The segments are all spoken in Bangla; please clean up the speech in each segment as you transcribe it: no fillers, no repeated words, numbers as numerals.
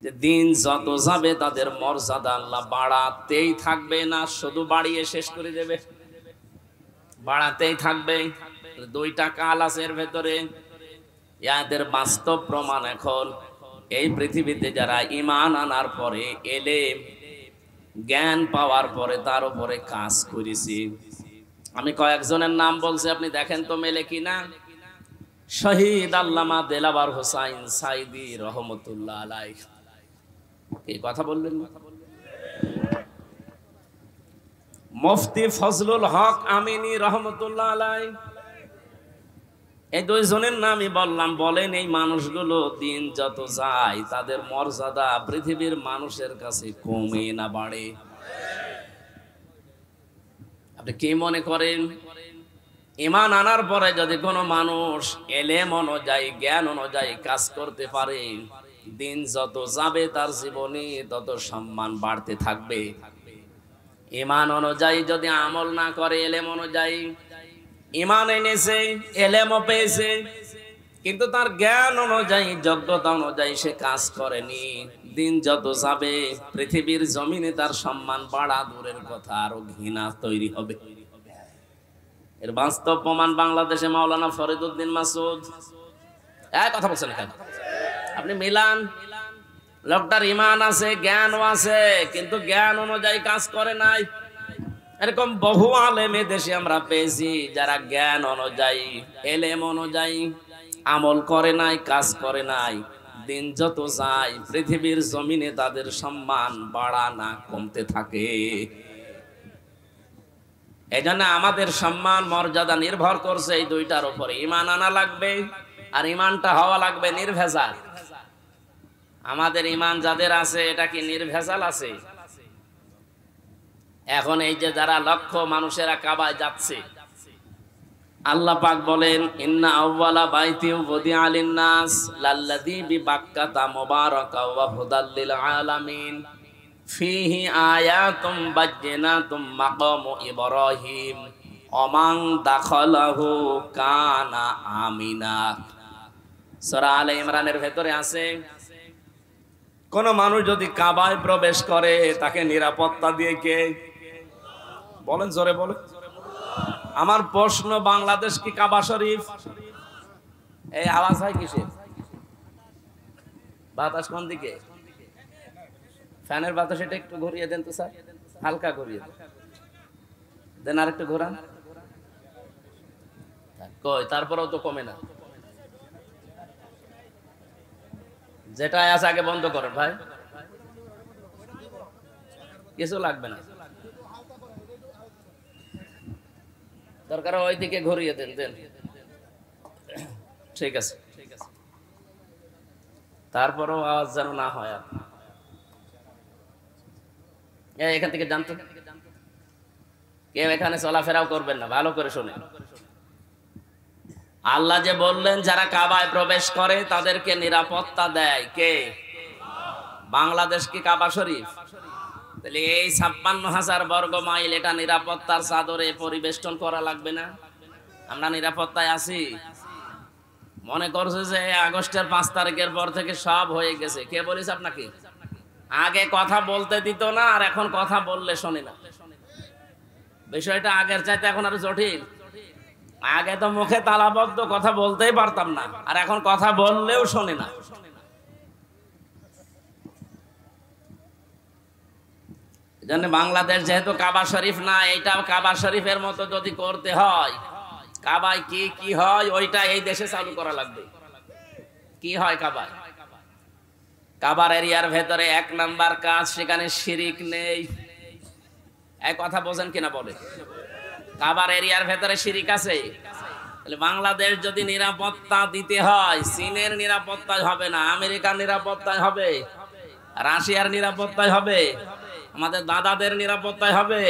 যে দিন যত যাবে তাদের মর্যাদা আল্লাহ বাড়াতেই থাকবে, না শুধু বাড়িয়ে শেষ করে দেবে, বাড়াতেই থাকবে। দুইটা কাল আছে এর ভেতরে, ইয়াদের বাস্তব প্রমাণ এখন এই পৃথিবীতে যারা ঈমান আনার পরে, এলেম জ্ঞান পাওয়ার পরে তার উপরে কাজ করেছি। আমি কয়েকজনের নাম বলছি, আপনি দেখেন তো মেলে কিনা। শহীদ আল্লামা দেলাওয়ার হোসাইন সাইদি রহমতুল্লাহ আলাইহি, এই কথা বললেন না? মুফতি ফজলুল হক আমিনী রহমতুল্লাহ আলাইহি, এই দুইজনের নামই বললাম। বলেন এই মানুষগুলো দিন যত যায় তাদের মর্যাদা পৃথিবীর মানুষের কাছে কমে না বাড়ে? আপনি কি মনে করেন ঈমান আনার পরে যদি কোনো মানুষ এলেম অনুযায়ী জ্ঞান অনুযায়ী কাজ করতে পারে, দিন যত যাবে তার জীবনে তত সম্মান বাড়তে থাকবে? ঈমান অনুযায়ী যদি আমল না করে, এলেম অনুযায়ী, ঈমান এনেছে এলেমও পেয়েছে কিন্তু তার জ্ঞান অনুযায়ী যোগ্যতা অনুযায়ী সে কাজ করেনি, দিন যত যাবে পৃথিবীর জমিনে তার সম্মান বাড়া দূরের কথা, আরো ঘৃণা তৈরি হবে। এর বাস্তব প্রমাণ বাংলাদেশে মাওলানা ফরিদউদ্দিন মাসুদ। এক কথা বলছেন কেন? আপনি মিলান, লোকটার ঈমান আছে জ্ঞানও আছে কিন্তু জ্ঞান অনুযায়ী কাজ করে নাই। এরকম বহু আলেমে দেশে আমরা পেয়েছি যারা জ্ঞান অনুযায়ী এলেম অনুযায়ী আমল করে নাই, কাজ করে নাই, দিন যত যায় পৃথিবীর জমিনে তাদের সম্মান বাড়া না কমতে থাকে। এই জন্য আমাদের সম্মান মর্যাদা নির্ভর করছে এই দুইটার উপরে। ঈমান আনা লাগবে আর ঈমানটা হওয়া লাগবে নির্ভেজাল। আমাদের ঈমান যাদের আছে এটা কি নির্ভেজাল আছে? এখন এই যে যারা লক্ষ মানুষেরা কাবায় যাচ্ছে, আল্লাহ পাক বলেন ইন্না আউওয়ালা বাইতি উযিআ লিন-নাস লাল্লাযী বিবাক্কাতা মুবারাকাও ওয়া হুদাল লিল আলামিন ফীহি আয়াতুম বায়্যিনাতুম মাকামু ইব্রাহিম ওয়া মান দাখালাহু কানা আমিনা। সূরা আলে ইমরানের ভেতরে আছে, কোন মানুষ যদি কাবায় প্রবেশ করে তাকে নিরাপত্তা দিয়ে কে? বলেন জোরে বলেন। আমার প্রশ্ন, বাংলাদেশ কি কাবা শরীফ? এই আওয়াজ হয় কিসের? বাতাস কোন দিকে? ফ্যানের বাতাস এটা একটু ঘুরিয়ে দেন তো স্যার, হালকা ঘুরিয়ে দেন, আর একটু ঘোরান। কই তারপরেও তো কমে না। যেটা আছে আগে বন্ধ করেন ভাই, কিছু লাগবে না, দরকার ওই দিকে ঘুরিয়ে দেন দেন। ঠিক আছে, তারপরেও আওয়াজ যেন না হয়। আর এখান থেকে জানতো কেউ এখানে চলাফেরাও করবেন না, ভালো করে শুনে। আল্লাহ যে বললেন যারা কাবায় প্রবেশ করে তাদেরকে নিরাপত্তা দেয় কে? বাংলাদেশ কি কাবা শরীফ? তাহলে এই ৫৬,০০০ বর্গ মাইল এটা নিরাপত্তার চাদরে পরিবেষ্টন করা লাগবে না? আমরা নিরাপত্তায় আছি? মনে করছে যে আগস্টের ৫ তারিখের পর থেকে সব হয়ে গেছে। কে বলিস আপনাকে? আগে কথা বলতে দিত না, আর এখন কথা বললে শোনে না। বিষয়টা আগের চাইতে এখন আরো জটিল। আগে তো মুখে তালাবদ্ধ, কথা বলতেই পারতাম না, আর এখন কথা বললেও শোনে না। এজন্য বাংলাদেশ যেহেতু কাবা শরীফ না, এইটাও কাবা শরীফের মতো যদি করতে হয়, কাবায় কি কি হয় ওইটা এই দেশে চালু করা লাগবে। কি হয় কাবায়? কাবার এরিয়ার ভেতরে ১ নাম্বার কাজ, সেখানে শিরিক নেই। এই কথা বোঝেন কিনা বলে? কাবার এরিয়ার ভেতরে শিরিক আছে? তাহলে বাংলাদেশ যদি নিরাপত্তা দিতে হয়, চীনের নিরাপত্তায় হবে না, আমেরিকার নিরাপত্তায় হবে, রাশিয়ার নিরাপত্তায় হবে, আমাদের দাদাদের নিরাপত্তায় হবে।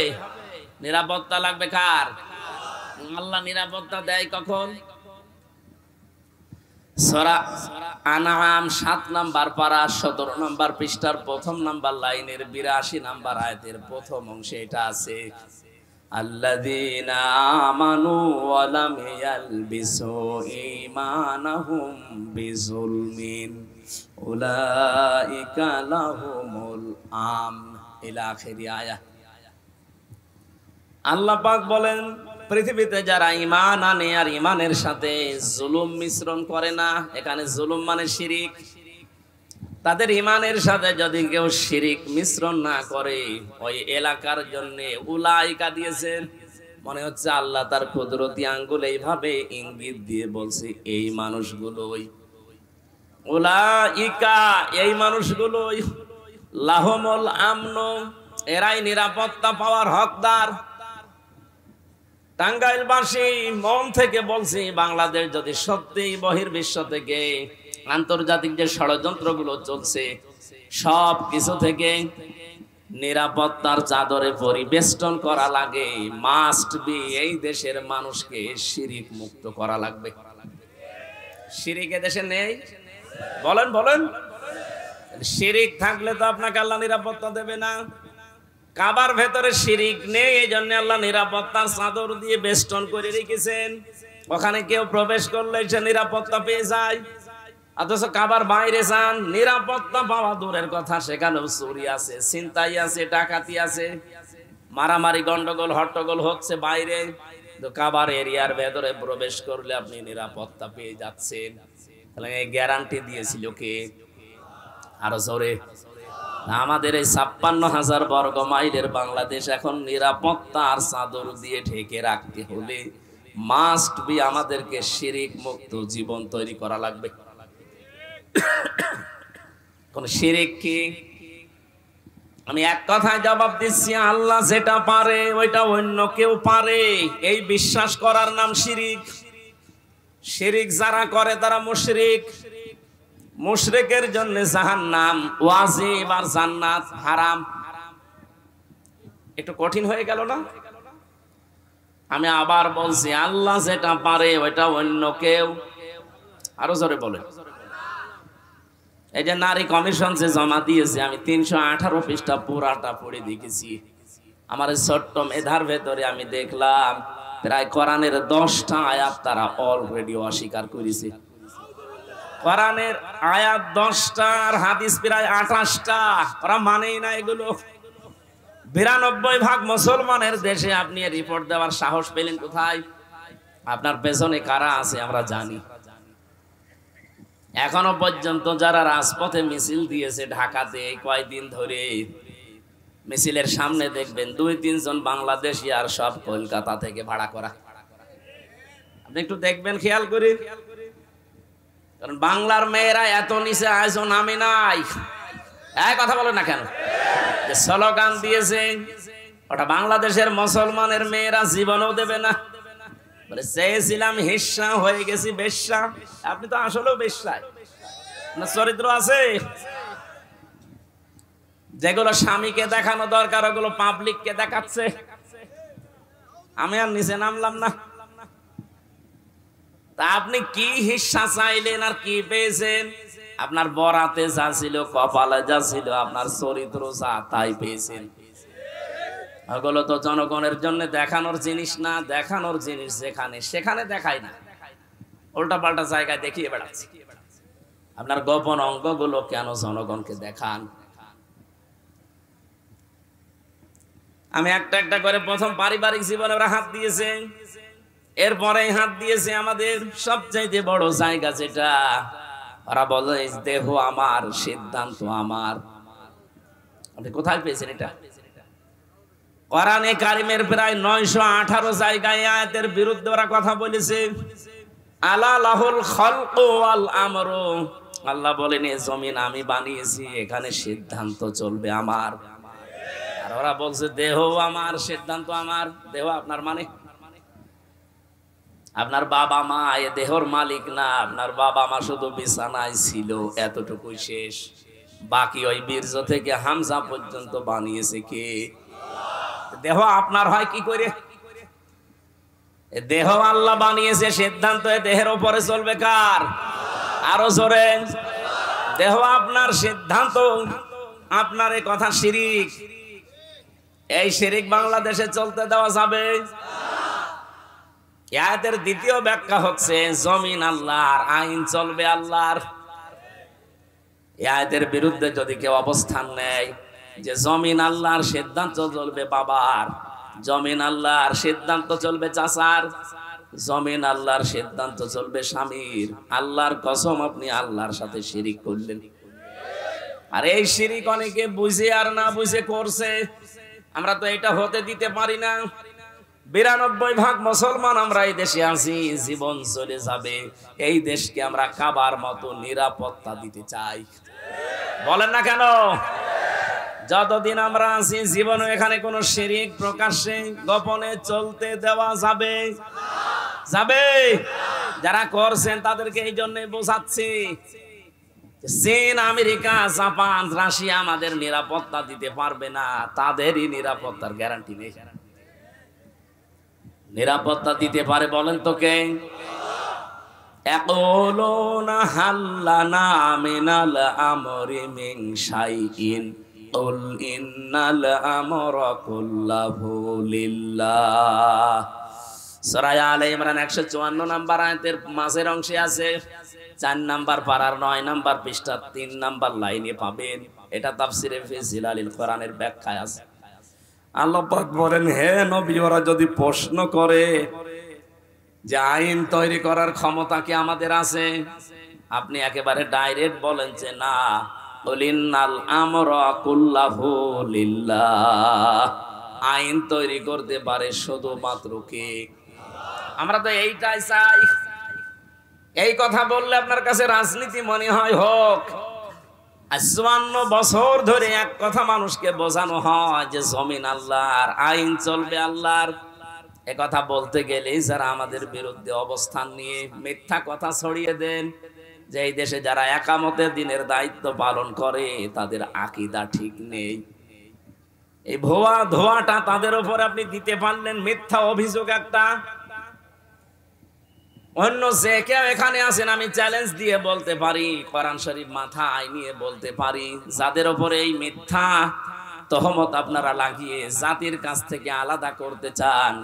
নিরাপত্তা লাগবে কার? আল্লাহ নিরাপত্তা দেয় কখন? সূরা আনআম ৭ নাম্বার পারা ১৭ নাম্বার পৃষ্ঠার ১ম নাম্বার লাইনের ৮২ নাম্বার আয়াতের প্রথম অংশে এটা আছে, আল্লাযীনা আমানু ওয়া লাম ইয়ালবিসু ঈমানাহুম বিযুলমিন উলাইকা লাহুমুল আমন ইলা আখিরি আয়াত। আল্লাহ পাক বলেন পৃথিবীতে যারা ঈমান আনে আর ঈমানের সাথে জুলুম মিশ্রণ করে না, এখানে জুলুম মানে শিরিক, তাদের ঈমানের সাথে যদি কেউ শিরিক মিশ্রণ না করে, ওই এলাকার জন্য উলাইকা দিয়েছেন। মনে হচ্ছে আল্লাহ তার কুদরতি আঙ্গুল এইভাবে ইঙ্গিত দিয়ে বলছে এই মানুষগুলোই, উলাইকা এই মানুষগুলোই, লাহুমুল আমন এরাই নিরাপত্তা পাওয়ার হকদার। টাঙ্গাইলবাসী মন থেকে বলছি, বাংলাদেশ যদি সত্যি বহির্বিশ্ব থেকে আন্তর্জাতিক যে ষড়যন্ত্রগুলো চলছে সব কিছু থেকে নিরাপত্তার চাদরে পরিবেষ্টন করা লাগে, মাস্ট বি এই দেশের মানুষকে শিরিক মুক্ত করা লাগবে। শিরিক এ দেশে নেই, বলেন বলেন। শিরিক থাকলে তো আপনাকে আল্লাহ নিরাপত্তা দেবে না। কাবার ভেতরে শিরিক নেই, এই জন্য আল্লাহ নিরাপত্তার চাদর দিয়ে বেষ্টন করে রেখেছেন। ওখানে কেউ প্রবেশ করলে সে নিরাপত্তা পেয়ে যায়। অথচ কাবার বাইরে যান, নিরাপত্তা পাওয়া দূরের কথা, সেখানেও চুরি আছে, ছিনতাই আছে, ডাকাতি আছে, মারামারি গন্ডগোল হট্টগোল হচ্ছে বাইরে। তো কাবার এরিয়ার ভেতরে প্রবেশ করলে আপনি নিরাপত্তা পেয়ে যাচ্ছেন। তাহলে এই গ্যারান্টি দিয়েছিল কে? আরো জোরে। আমাদের এই 56,000 বর্গ মাইলের বাংলাদেশ এখন নিরাপত্তার চাদর দিয়ে ঢেকে রাখতে হলে মাস্ট বি আমাদেরকে শিরিক মুক্ত জীবন তৈরি করা লাগবে। কোন শিরিক কি? আমি এক কথায় জবাব দিচ্ছি, আল্লাহ যেটা পারে ওইটা অন্য কেউ পারে, এই বিশ্বাস করার নাম শিরিক। শিরিক যারা করে তারা মুশরিক। মুশরিকের জন্য জাহান্নাম ওয়াজিব আর জান্নাত হারাম। একটু কঠিন হয়ে গেল না? আমি আবার বলছি, আল্লাহ যেটা পারে ওইটা অন্য কেউ। আরো জোরে বলে। এই যে নারী কমিশন যে জমা দিয়েছে, আমি 318 পৃষ্ঠা পুরাটা পড়ে দেখেছি। আমার ছোট্ট মেধার ভেতরে আমি দেখলাম প্রায় কোরআনের 10টা আয়াত তারা অলরেডি অস্বীকার করেছে। কোরআনের আয়াত 10টা আর হাদিস প্রায় 28টা, ওরা মানেই না এগুলো। 92% মুসলমানের দেশে আপনি রিপোর্ট দেওয়ার সাহস পেলেন কোথায়? আপনার পেছনে কারা আছে আমরা জানি। এখনো পর্যন্ত যারা রাজপথে মিছিল দিয়েছে ঢাকাতে এই কয়েকদিন ধরে, মিছিলের সামনে দেখবেন 2-3 জন বাংলাদেশি, আর সব কলকাতা থেকে ভাড়া করা। আপনি একটু দেখবেন, খেয়াল করে। কারণ বাংলার মেয়েরা এত নিচে আইসো নামে নাই। এক কথা বলে না কেন? যে স্লোগান দিয়েছে ওটা বাংলাদেশের মুসলমানের মেয়েরা জীবনও দেবে না। বলে চেয়েছিলাম হিস্সা, হয়ে গেছি বেশ্যা। আপনি তো আসলেও বেশ্যায় না, চরিত্র আছে। যেগুলো স্বামীকে দেখানো দরকার ওগুলো পাবলিককে দেখাচ্ছে। আমি আর নিচে নামলাম না। তা আপনি কি হিস্সা চাইলেন আর কি পেয়েছেন? আপনার বরাতে যা ছিল, কপালে যা ছিল, আপনার চরিত্র যা, তাই পেয়েছেন। ওগুলো তো জনগণের জন্য দেখানোর জিনিস না। দেখানোর জিনিস যেখানে সেখানে দেখায় না, উল্টা পাল্টা জায়গায় দেখিয়ে বেড়াচ্ছে। আপনার গোপন অঙ্গগুলো কেন জনগণকে দেখান? আমি একটা একটা করে প্রথম পারিবারিক জীবনে ওরা হাত দিয়েছে, এরপরে হাত দিয়েছে আমাদের সবচাইতে বড় জায়গা যেটা ওরা বলে দেহ আমার, সিদ্ধান্ত আমার। আপনি কোথায় পেয়েছেন এটা? কোরআনে কারিমের প্রায় 918 জায়গায় আয়াতের বিরুদ্ধে ওরা কথা বলেছে। আলা লাহুল খালকু ওয়াল আমরু, আল্লাহ বলেন এই জমিন আমি বানিয়েছি, এখানে সিদ্ধান্ত চলবে আমার। আর ওরা বলছে দেহ আমার, সিদ্ধান্ত আমার। দেহ আপনার মানে আপনার বাবা মা এ দেহর মালিক না। আপনার বাবা মা শুধু বিছানায় ছিল, এতটুকুই শেষ। বাকি ওই বীর্য থেকে হামজা পর্যন্ত বানিয়েছে কে? দেহ আপনার হয় কি করে? দেহ আল্লাহ বানিয়েছে, সিদ্ধান্ত দেহের উপরে চলবে কার? আরো জোরে। দেহ আপনার, সিদ্ধান্ত আপনার। এই কথা শিরিক। এই শিরিক বাংলাদেশে চলতে দেওয়া যাবে? আয়াতের দ্বিতীয় ব্যাখ্যা হচ্ছে জমিন আল্লাহর, আইন চলবে আল্লাহর। এই আয়াতের বিরুদ্ধে যদি কেউ অবস্থান নেয় যে জমিন আল্লাহর সিদ্ধান্ত চলবে বাবার, জমিন আল্লাহর সিদ্ধান্ত চলবে চাচার, জমিন আল্লাহর সিদ্ধান্ত চলবে স্বামীর, আল্লাহর কসম আপনি আল্লাহর সাথে শিরিক করলেন। আর এই শিরিক অনেকে বুঝে আর না বুঝে করছে। আমরা তো এটা হতে দিতে পারি না। 92% মুসলমান আমরা এই দেশে আছি, জীবন চলে যাবে, এই দেশকে আমরা কাবার মতো নিরাপত্তা দিতে চাই। বলেন না কেন? যতদিন আমরা আছি জীবনে এখানে কোন শিরিক প্রকাশ্যে গোপনে চলতে দেওয়া যাবে? যাবে? যারা করছেন তাদেরকে এই জন্য বোঝাচ্ছি, চীন, আমেরিকা, জাপান, রাশিয়া আমাদের নিরাপত্তা দিতে পারবে না, তাদেরই নিরাপত্তার গ্যারান্টি নেই। নিরাপত্তা দিতে পারে বলেন তো কে? ইয়াকুলুনা হাল্লানা মিনাল আমরি মিন শাইইন কুল ইন্নাল আমরা কুল্লাহু লিল্লাহ। সূরা আলে ইমরান 154 নম্বর আয়াতের মাঝের অংশে আছে, 4 নাম্বার পারার 9 নাম্বার পৃষ্ঠা 3 নাম্বার লাইনে পাবেন। এটা তাফসিরে ফি জিলালিল কোরআনের ব্যাখ্যায় আছে। আল্লাহ পাক বলেন, হে নবী, ওরা যদি প্রশ্ন করে যে আইন তৈরি করার ক্ষমতা কি আমাদের আছে, আপনি একেবারে ডাইরেক্ট বলেন যে না, কুলিন্নাল আমরা কুল্লাহু লিল্লাহ, আইন তৈরি করতে পারে শুধুমাত্র কে? আমরা তো এইটাই চাই। এই কথা বললে আপনার কাছে রাজনীতি মনে হয় হোক। 54 বছর ধরে এক কথা মানুষকে বোঝানো হয় যে জমিন আল্লাহর, আইন চলবে আল্লাহর। এ কথা বলতে গেলে যারা আমাদের বিরুদ্ধে অবস্থান নিয়ে মিথ্যা কথা ছড়িয়ে দেন যে এই দেশে যারা একামতের দিনের দায়িত্ব পালন করে তাদের আকীদা ঠিক নেই, এই ভুয়া ধোয়াটা তাদের উপর আপনি দিতে পারলেন, মিথ্যা অভিযোগ একটা। অন্য যে কেউ এখানে আছেন আমি চ্যালেঞ্জ দিয়ে বলতে পারি, কোরআন শরীফ মাথায় নিয়ে বলতে পারি, যাদের উপরে এই মিথ্যা তহমত আপনারা লাগিয়ে জাতির কাছ থেকে আলাদা করতে চান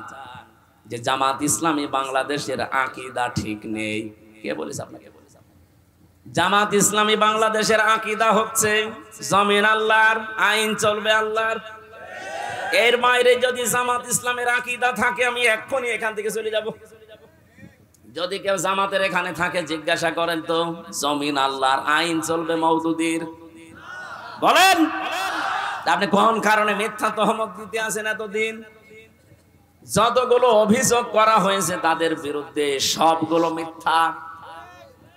যে জামাত ইসলামী বাংলাদেশের আকীদা ঠিক নেই। কে বলেছে আপনাকে? জামাত ইসলামী বাংলাদেশের আকীদা হচ্ছে জমিন আল্লাহর, আইন চলবে আল্লাহর। এর বাইরে যদি জামাত ইসলামের আকীদা থাকে আমি এক্ষুনি এখান থেকে চলে যাব। যদি কেউ জামাতের এখানে থাকে জিজ্ঞাসা করেন তো, জমিন আল্লাহর, আইন চলবে মওদুদির, বলেন আপনি কোন কারণে মিথ্যা তহমত দিতে আছেন এতদিন? যতগুলো অভিযোগ করা হয়েছে তাদের বিরুদ্ধে সবগুলো মিথ্যা,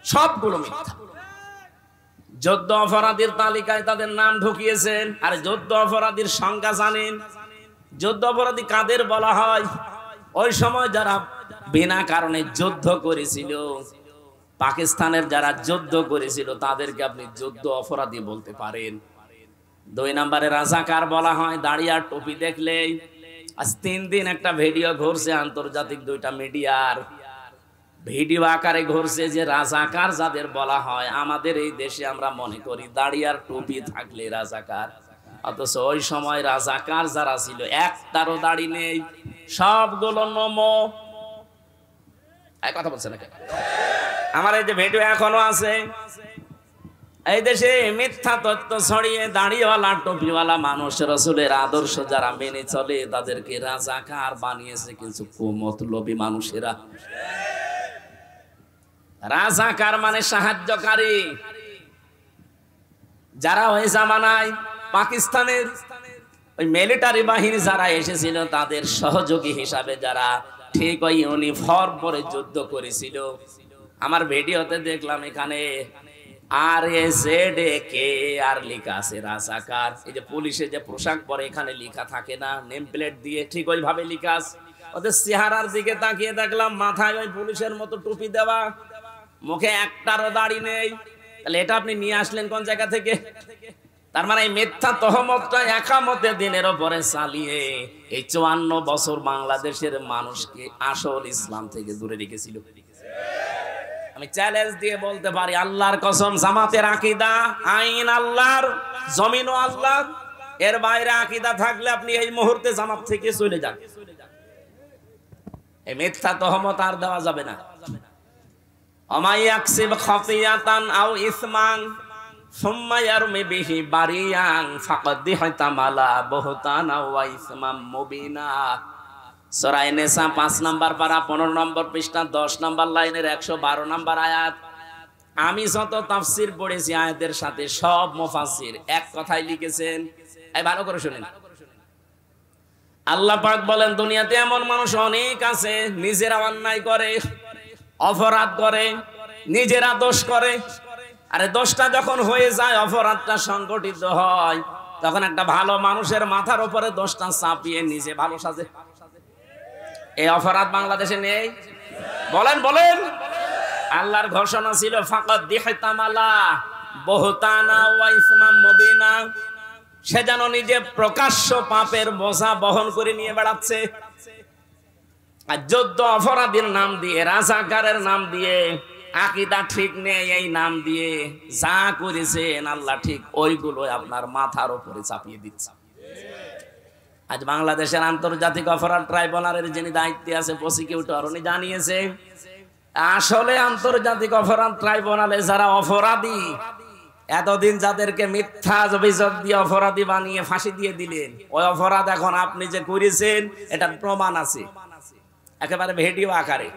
সবগুলো মিথ্যা। যুদ্ধ অপরাধীর তালিকায় তাদের নাম ঢুকিয়েছেন। আর যুদ্ধ অপরাধীর সংখ্যা জানেন? যুদ্ধ অপরাধী কাদের বলা হয়? ওই সময় যারা বিনা কারণে যুদ্ধ করেছিল, পাকিস্তানের যারা যুদ্ধ করেছিল তাদেরকে আপনি যুদ্ধ অপরাধী বলতে পারেন। 2 নম্বরে রাজাকার বলা হয় দাড়ি আর টুপি দেখলেই। আজ 3 দিন একটা ভিডিও ঘুরছে আন্তর্জাতিক 2টা মিডিয়ার, ভিডিও আকারে ঘুরছে যে রাজাকার যাদের বলা হয় আমাদের এই দেশে আমরা মনে করি দাড়ি আর টুপি থাকলে রাজাকার, অথচ ওই সময় রাজাকার যারা ছিল একটারও দাড়ি নেই, সবগুলো নমো। কথা বলছে না? আমার এই যে ভিডিও এখনো আছে। এই দেশে মিথ্যা তথ্য ছড়িয়ে দাড়িওয়ালা টুপিওয়ালা মানুষ রাসূলের আদর্শ যারা মেনে চলে তাদেরকে রাজাকার বানিয়েছে কিছু কুমতলবী মানুষেরা। রাজাকার মানে সাহায্যকারী। যারা ওই জামানায় পাকিস্তানের ওই মিলিটারি বাহিনী যারা এসেছিল তাদের সহযোগী হিসাবে যারা ঠিক ওই ইউনিফর্ম পরে যুদ্ধ করেছিল, আমার ভিডিওতে দেখলাম এখানে RAZK আর লেখা আছে রাজাকার। এই যে পুলিশে যে পোশাক পরে এখানে লেখা থাকে না নেম প্লেট দিয়ে, ঠিক ওইভাবে লেখা আছে। ওদের চেহারার দিকে তাকিয়ে দেখলাম মাথায় ওই পুলিশের মতো টুপি দেওয়া, মুখে একটারও দাড়ি নেই। তাহলে এটা আপনি নিয়ে আসলেন কোন জায়গা থেকে? তার মানে এই মিথ্যা তহমতটা একামতের দিনের উপরে চালিয়ে এই 54 বছর বাংলাদেশের মানুষকে আসল ইসলাম থেকে দূরে রেখেছিল। আমি চ্যালেঞ্জ দিয়ে বলতে পারি আল্লাহর কসম, জামাতের আকীদা আইন আল্লাহর, জমিনও আল্লাহর। এর বাইরে আকীদা থাকলে আপনি এই মুহূর্তে জামাত থেকে চলে যান। এই মিথ্যা তহমত আর দেওয়া যাবে না। আমাইয়াকসিব খাতিয়াতান আও ইসমান সুম্মা ইয়ারমি বিহি বারিয়ান ফাকাদ ইহতামালা বুহতানা ওয়া ইসমাম মুবিনা। সূরা নিসা 5 নম্বর পারা 15 নম্বর পৃষ্ঠা 10 নম্বর লাইনের 112 নম্বর আয়াত। আমি যত তাফসীর পড়েছি আয়াতের সাথে সব মুফাসসির এক কথাই লিখেছেন, এই ভালো করে শুনেন। আল্লাহ পাক বলেন দুনিয়াতে এমন মানুষ অনেক আছে নিজেরা অন্যায় করে, অপরাধ করে, নিজেরা দোষ করে। আরে দোষটা যখন হয়ে যায়, অপরাধটা সংগঠিত হয়, তখন একটা ভালো মানুষের মাথার উপরে দোষটা চাপিয়ে নিজে ভালো সাজে। এই অপরাধ বাংলাদেশে নেই? বলেন বলেন। আল্লাহর ঘোষণা ছিল ফাকাদ ইহতামালা বুহতানা ওয়া ইসমাম মুবিনা। সে যেন নিজে প্রকাশ্য পাপের বোঝা বহন করে নিয়ে বেড়াচ্ছে। আর যুদ্ধ অপরাধীর নাম দিয়ে, রাজাকারের নাম দিয়ে, আকীদা ঠিক নেই এই নাম দিয়ে যা করেছেন আল্লাহ ঠিক ওইগুলো আপনার মাথার উপরে চাপিয়ে দিচ্ছে। আজ বাংলাদেশের আন্তর্জাতিক অপরাধ ট্রাইব্যুনালের যিনি দায়িত্বে আছে প্রসিকিউটর, উনি জানিয়েছে আসলে আন্তর্জাতিক অপরাধ ট্রাইব্যুনালে যারা অপরাধী, এতদিন যাদেরকে মিথ্যা অভিযোগ দিয়ে অপরাধী বানিয়ে ফাঁসি দিয়ে দিলেন, ওই অপরাধ এখন আপনি যে করেছেন এটার প্রমাণ আছে একেবারে ভিডিও আকারে।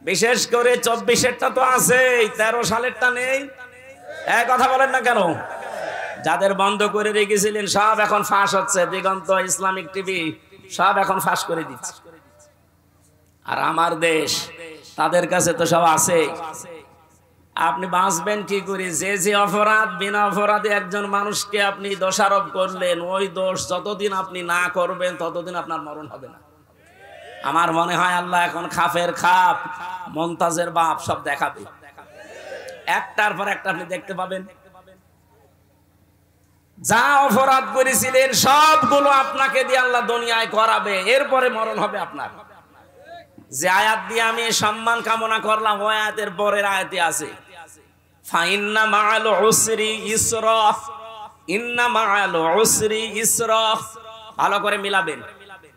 বিশেষ করে 24-এরটা তো আছে, 13 সালেরটা নেই। এক কথা বলেন না কেন? যাদের বন্ধ করে রেখেছিলেন সব এখন ফাঁস হচ্ছে। দিগন্ত, ইসলামিক টিভি সব এখন ফাঁস করে দিচ্ছে। আর আমার দেশ, তাদের কাছে তো সব আছে। আপনি বাঁচবেন কি করে? যে যে অপরাধ, বিনা অপরাধে একজন মানুষকে আপনি দোষারোপ করলেন, ওই দোষ যতদিন আপনি না করবেন ততদিন আপনার মরণ হবে না। আমার মনে হয় আল্লাহ এখন খাফের খাপ, মমতাজের বাপ সব দেখাবে, একটার পর একটা আপনি দেখতে পাবেন। যা অপরাধ করেছিলেন সবগুলো আপনাকে দিয়ে আল্লাহ দুনিয়ায় করাবে, এরপরে মরণ হবে আপনার। যে আয়াত দিয়ে আমি সম্মান কামনা করলাম, ওই আয়াতের পরের আয়াতে আছে ফাইন্না মাআল উসরি ইসরা, ইন্না মাআল উসরি ইসরা। ভালো করে মিলাবেন।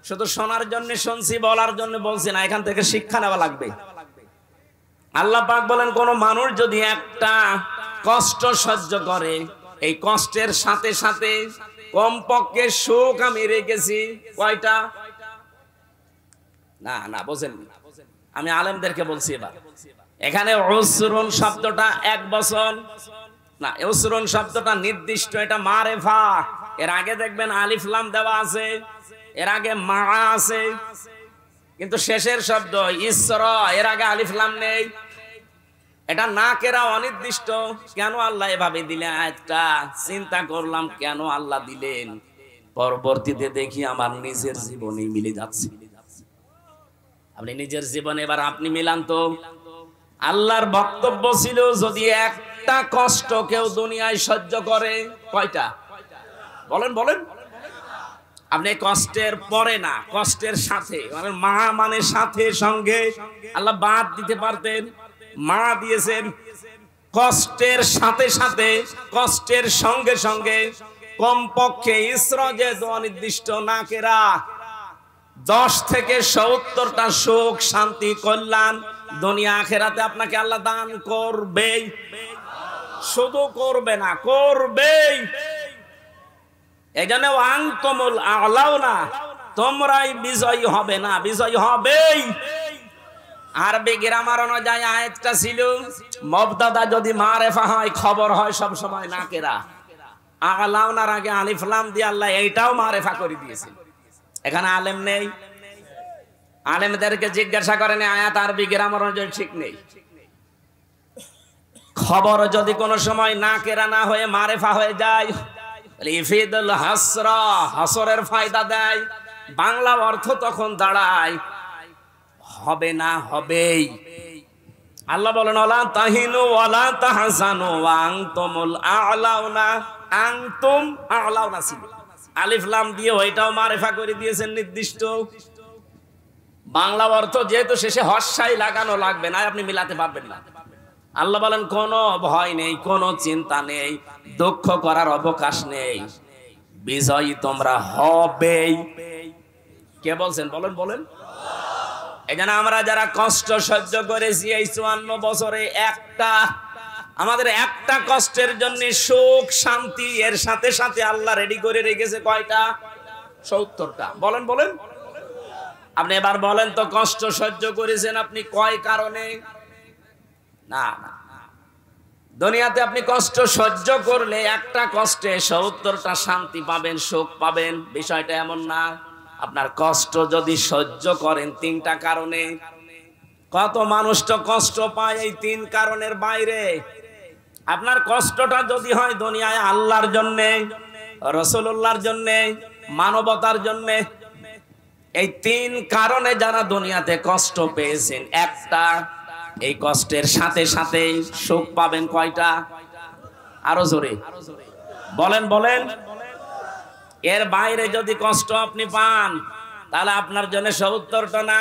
শুধু শোনার জন্য শুনছি, বলার জন্য বলছি না, এখান থেকে শিক্ষা নেওয়া লাগবে। আল্লাহ পাক বলেন কোন মানুষ যদি একটা কষ্ট সহ্য করে, এই কষ্টের সাথে সাথে কমপক্ষে সুখ আমি রেখেছি কয়টা? না না বোঝেন, আমি আলেমদেরকে বলছি এবার। এখানে উসরুন শব্দটা 1 বছর না, উসরুন শব্দটা নির্দিষ্ট, এটা মারেফা। এর আগে দেখবেন আলিফ লাম দেওয়া আছে, এর আগে মা আছে, কিন্তু শেষের শব্দ ইসরা, এর আগে আলিফ লাম নেই। এটা নাকেরা, অনির্দিষ্ট। কেন আল্লাহ এভাবে দিলেন আয়াতটা? চিন্তা করলাম কেন আল্লাহ দিলেন। পরবর্তীতে দেখি আমার নিজের জীবনে মিলে যাচ্ছে। আপনি নিজের জীবনে এবার আপনি মিলান তো। আল্লাহর বক্তব্য ছিল যদি একটা কষ্ট কেউ দুনিয়ায় সহ্য করে, কয়টা? বলেন বলেন। আপনি কষ্টের পরে না, কষ্টের সাথে, মানে মা মানে সাথে, সঙ্গে। আল্লাহ বাদ দিতে পারতেন, মা দিয়েছেন। কষ্টের সাথে সাথে, কষ্টের সঙ্গে সঙ্গে, কমপক্ষে ইসরা যে অনির্দিষ্ট, নাকেরা 10 থেকে 70টা সুখ, শান্তি, কল্যাণ দুনিয়া আখেরাতে আপনাকে আল্লাহ দান করবেই। শুধু করবে না, করবেই। এখানে আনতুমুল আ'লাউনা, তোমরাই বিজয়ী হবে না, বিজয়ী হবেই। আরবি গ্রামার অনুযায়ী আয়াতটা ছিল মুবতাদা যদি মারেফা হয়, খবর হয় সব সময় নাকেরা। আ'লাউনার আগে আলিফ লাম দিয়ে আল্লাহ এইটাও মারেফা করে দিয়েছেন। এখানে আলেম নেই, আলেমদেরকে জিজ্ঞাসা করেন আয়াত আরবি গ্রামার অনুযায়ী ঠিক নেই। খবর যদি কোনো সময় নাকেরা না হয়ে মারেফা হয়ে যায়, ইফিদুল হাসরা, হাসরের ফায়দা দেয়। বাংলা অর্থ তখন দাঁড়ায় হবে না, হবেই। আল্লাহ বলেন ওয়ালা তাহিনু ওয়ালা তাহজানু ওয়া আনতুমুল আ'লাউনা, আনতুম আ'লাউনা ছিল, আলিফ লাম দিয়ে ওইটাও মারেফা করে দিয়েছেন নির্দিষ্ট। বাংলা অর্থ যেহেতু শেষে হর্ষাই লাগানো লাগবে না, আপনি মিলাতে পারবেন না। আল্লাহ বলেন কোনো ভয় নেই, কোনো চিন্তা নেই, দুঃখ করার অবকাশ নেই, বিজয়ী তোমরা হবেই। কে বলছেন? বলেন বলেন। এখানে আমরা যারা কষ্ট সহ্য করেছি এই 54 বছরে, একটা আমাদের একটা কষ্টের জন্য সুখ শান্তি এর সাথে সাথে আল্লাহ রেডি করে রেখেছে কয়টা? 70টা। বলেন বলেন, আপনি এবার বলেন তো, কষ্ট সহ্য করেছেন আপনি কয় কারণে? না না, দুনিয়াতে আপনি কষ্ট সহ্য করলে একটা কষ্টে 70টা শান্তি পাবেন, সুখ পাবেন, বিষয়টা এমন না। আপনার কষ্ট যদি সহ্য করেন 3টা কারণে, কত মানুষ তো কষ্ট পায় এই 3 কারণের বাইরে। আপনার কষ্টটা যদি হয় দুনিয়ায় আল্লাহর জন্যে, রাসূলুল্লাহর জন্যে, মানবতার জন্যে, এই 3 কারণে যারা দুনিয়াতে কষ্ট পেয়েছেন, একটা, এই কষ্টের সাথে সাথে সুখ পাবেন কয়টা? আরো জোরে বলেন বলেন। এর বাইরে যদি কষ্ট আপনি পান তাহলে আপনার জন্য 70টা না,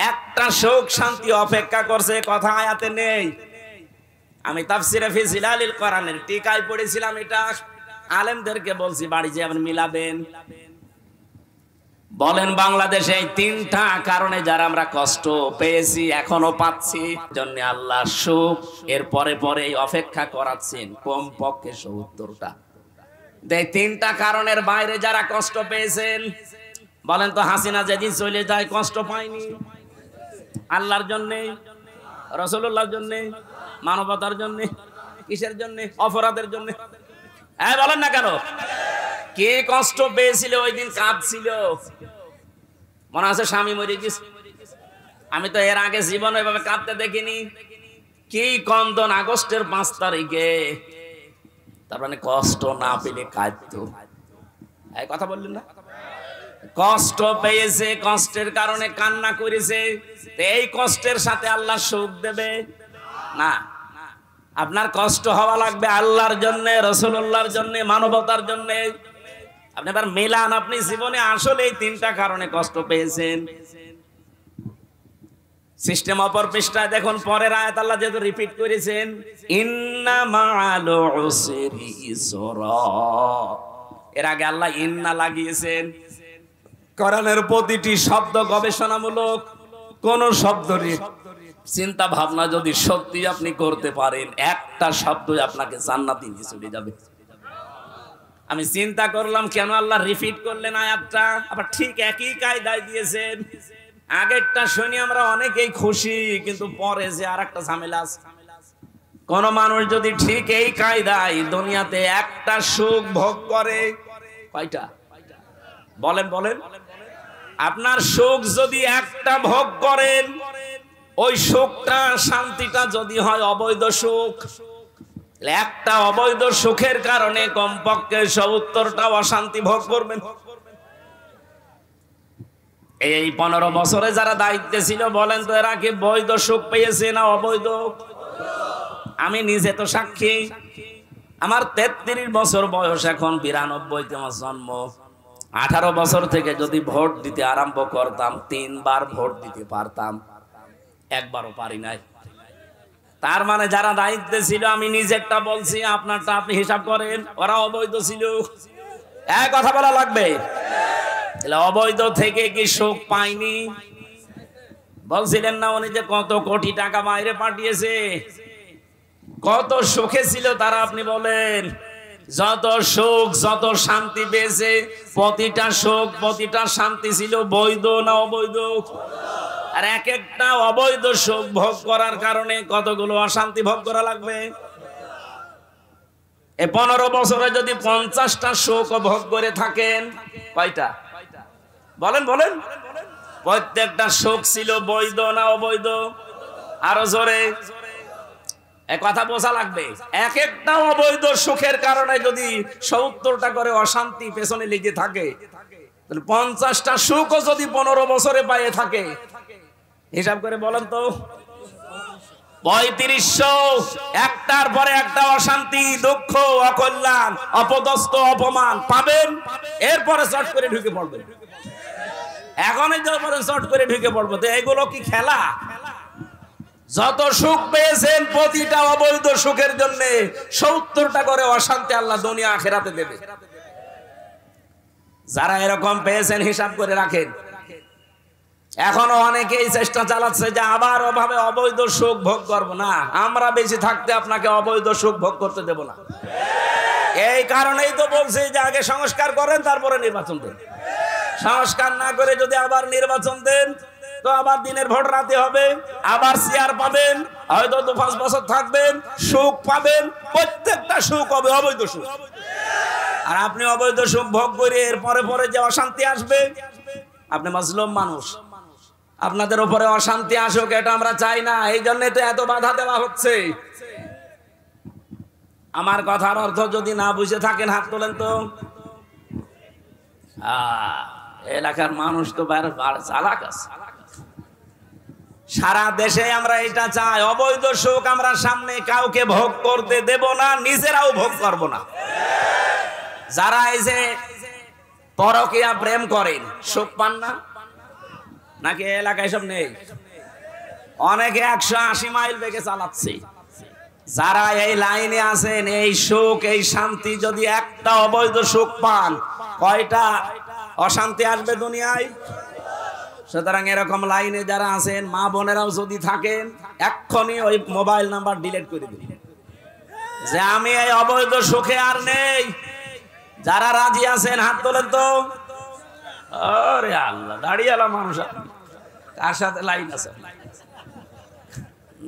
একটা সুখ শান্তি অপেক্ষা করছে, কথা আয়াতে নেই। আমি তাফসিরে ফি জিলালিল কোরআনের টিকায় পড়েছিলাম, এটা আলেমদেরকে বলছি, বাড়ি যে আপনি মিলাবেন। বলেন বাংলাদেশে এই 3টা কারণে যারা আমরা কষ্ট পেয়েছি এখনো পাচ্ছি, জন্য আল্লাহ সুখ এর পরে পরে অপেক্ষা করাচ্ছেন কমপক্ষে 70টা। এই 3টা কারণের বাইরে যারা কষ্ট পেয়েছেন, বলেন তো, হাসিনা যেদিন চলে যায় কষ্ট পায়নি? আল্লাহর জন্যে, রাসূলুল্লাহর জন্যে, মানবতার জন্যে, কিসের জন্যে? অপরাধের জন্যে। হ্যাঁ বলেন না কেন? কে কষ্ট পেয়েছিল ওই দিন? কাঁদছিল, মনে আছে স্বামী মরে গেছে। আমি তো এর আগে জীবনে এভাবে কাঁদতে দেখিনি। কি কন্দন আগস্টের 5 তারিখে, তার মানে কষ্ট না পেলে কাঁদতো। এই কথা বললেন না? কষ্ট পেয়েছে, কষ্টের কারণে কান্না করেছে, এই কষ্টের সাথে আল্লাহ সুখ দেবে না। আপনার কষ্ট হওয়া লাগবে আল্লাহর জন্য, রাসূলুল্লাহর জন্য, মানবতার জন্য। আপনি এবার মেলান, আপনি জীবনে আসলে এই 3টা কারণে কষ্ট পেয়েছেন। সিস্টেম অপর পৃষ্ঠায় দেখুন, পরের আয়াত আল্লাহ যেহেতু রিপিট করেছেন, ইন্না মাআল উসরি ইসরা। এর আগে আল্লাহ ইন্না লাগিয়েছেন। কোরআনের প্রতিটি শব্দ গবেষণামূলক, কোন শব্দরই চিন্তা ভাবনা যদি সত্যি আপনি করতে পারেন, একটা শব্দই আপনাকে জান্নাতে নিয়ে চলে যাবে। আমি চিন্তা করলাম কেন আল্লাহ রিপিট করলেন আয়াতটা, আবার ঠিক একই কায়দায় দিয়েছেন। আগেরটা শুনি আমরা অনেকেই খুশি, কিন্তু পরে যে আরেকটা ঝামেলা আছে। কোন মানুষ যদি ঠিক এই কায়দায় দুনিয়াতে একটা সুখ ভোগ করে, কয়টা? বলেন বলেন। আপনার সুখ যদি একটা ভোগ করেন, ওই সুখটা শান্তিটা যদি হয় অবৈধ সুখ, একটা অবৈধ সুখের কারণে কমপক্ষে 70টা অশান্তি ভোগ করবেন। এই 15 বছরে যারা দায়িত্বে ছিল, বলেন তো এরা কি বৈধ সুখ পেয়েছে না অবৈধ? আমি নিজে তো সাক্ষী। আমার 33 বছর বয়স, এখন 92তে আমার জন্ম। 18 বছর থেকে যদি ভোট দিতে আরম্ভ করতাম, 3 বার ভোট দিতে পারতাম, একবারও পারি নাই। তার মানে যারা দায়িত্বে ছিল, আমি নিজেরটা বলছি, আপনারটা আপনি হিসাব করেন, ওরা অবৈধ ছিল। এক কথা বলা লাগবে, অবৈধ থেকে কি সুখ পাইনি? বলছিলেন না উনি যে কত কোটি টাকা বাইরে পাঠিয়েছে, কত সুখে ছিল তারা? আপনি বলেন, যত সুখ যত শান্তি পেয়েছে, প্রতিটা সুখ প্রতিটা শান্তি ছিল বৈধ না অবৈধ? আর এক একটা অবৈধ সুখ ভোগ করার কারণে কতগুলো অশান্তি ভোগ করা লাগবে। এই 15 বছরে যদি 50টা সুখ ভোগ করে থাকেন, কয়টা? বলেন বলেন। প্রত্যেকটা সুখ ছিল বৈধ না অবৈধ? আরো জোরে কথা বোঝা লাগবে। এক একটা অবৈধ সুখের কারণে যদি 70টা করে অশান্তি পেছনে লেগে থাকে, তাহলে 50টা সুখও যদি 15 বছরে পায়ে থাকে, হিসাব করে বলেন তো, 3500 একটার পরে একটা অশান্তি, দুঃখ, অকল্যাণ, অপদস্থ, অপমান পাবেন। এরপরে চট করে ঢুকে পড়বেন। এখনই যখন চট করে ঢুকে পড়বো, তো এগুলো কি খেলা? যত সুখ পেয়েছেন প্রতিটা অবৈধ সুখের জন্য 70টা করে অশান্তি আল্লাহ দুনিয়া আখিরাতে দেবে। যারা এরকম পেয়েছেন হিসাব করে রাখেন। এখনো অনেকেই চেষ্টা চালাচ্ছে যে আবার ওভাবে অবৈধ সুখ ভোগ করবো না, আমরা বেশি থাকতে আপনাকে অবৈধ সুখ ভোগ করতে দেব না। এই কারণেই তো বলছি যে আগে সংস্কার করেন, তারপরে নির্বাচন দেন। সংস্কার না করে যদি আবার নির্বাচন দেন তো আবার দিনের ভোট রাতে হবে, আবার চেয়ার পাবেন, হয়তো 2-5 বছর থাকবেন, সুখ পাবেন, প্রত্যেকটা সুখ হবে অবৈধ সুখ। আর আপনি অবৈধ সুখ ভোগ করে এর পরে পরে যে অশান্তি আসবে, আপনি মাজলুম মানুষ, আপনাদের উপরে অশান্তি আসুক এটা আমরা চাই না, এই জন্য তো এত বাধা দেওয়া হচ্ছে। আমার কথার অর্থ যদি না বুঝে থাকেন হাত তোলেন তো। এলাকার মানুষ তো চালাক আছে। সারা দেশে আমরা এটা চাই, অবৈধ সুখ আমরা সামনে কাউকে ভোগ করতে দেব না, নিজেরাও ভোগ করব না। যারা এই যে পরকীয়া প্রেম করেন সুখ পান না নাকি? এলাকায় সব নেই, অনেকে 180 মাইল বেগে চালাচ্ছে। যারা এই লাইনে আছেন, এই সুখ এই শান্তি যদি একটা অবৈধ সুখ পান, কয়টা অশান্তি আসবে দুনিয়ায়? সুতরাং এরকম লাইনে যারা আছেন, মা বোনেরাও যদি থাকেন, এক্ষুনি ওই মোবাইল নাম্বার ডিলিট করে দিন যে আমি এই অবৈধ সুখে আর নেই। যারা রাজি আছেন হাত তোলেন তো। আরে আল্লাহ, দাঁড়িয়েলা মানুষ, কার সাথে লাইন আছে?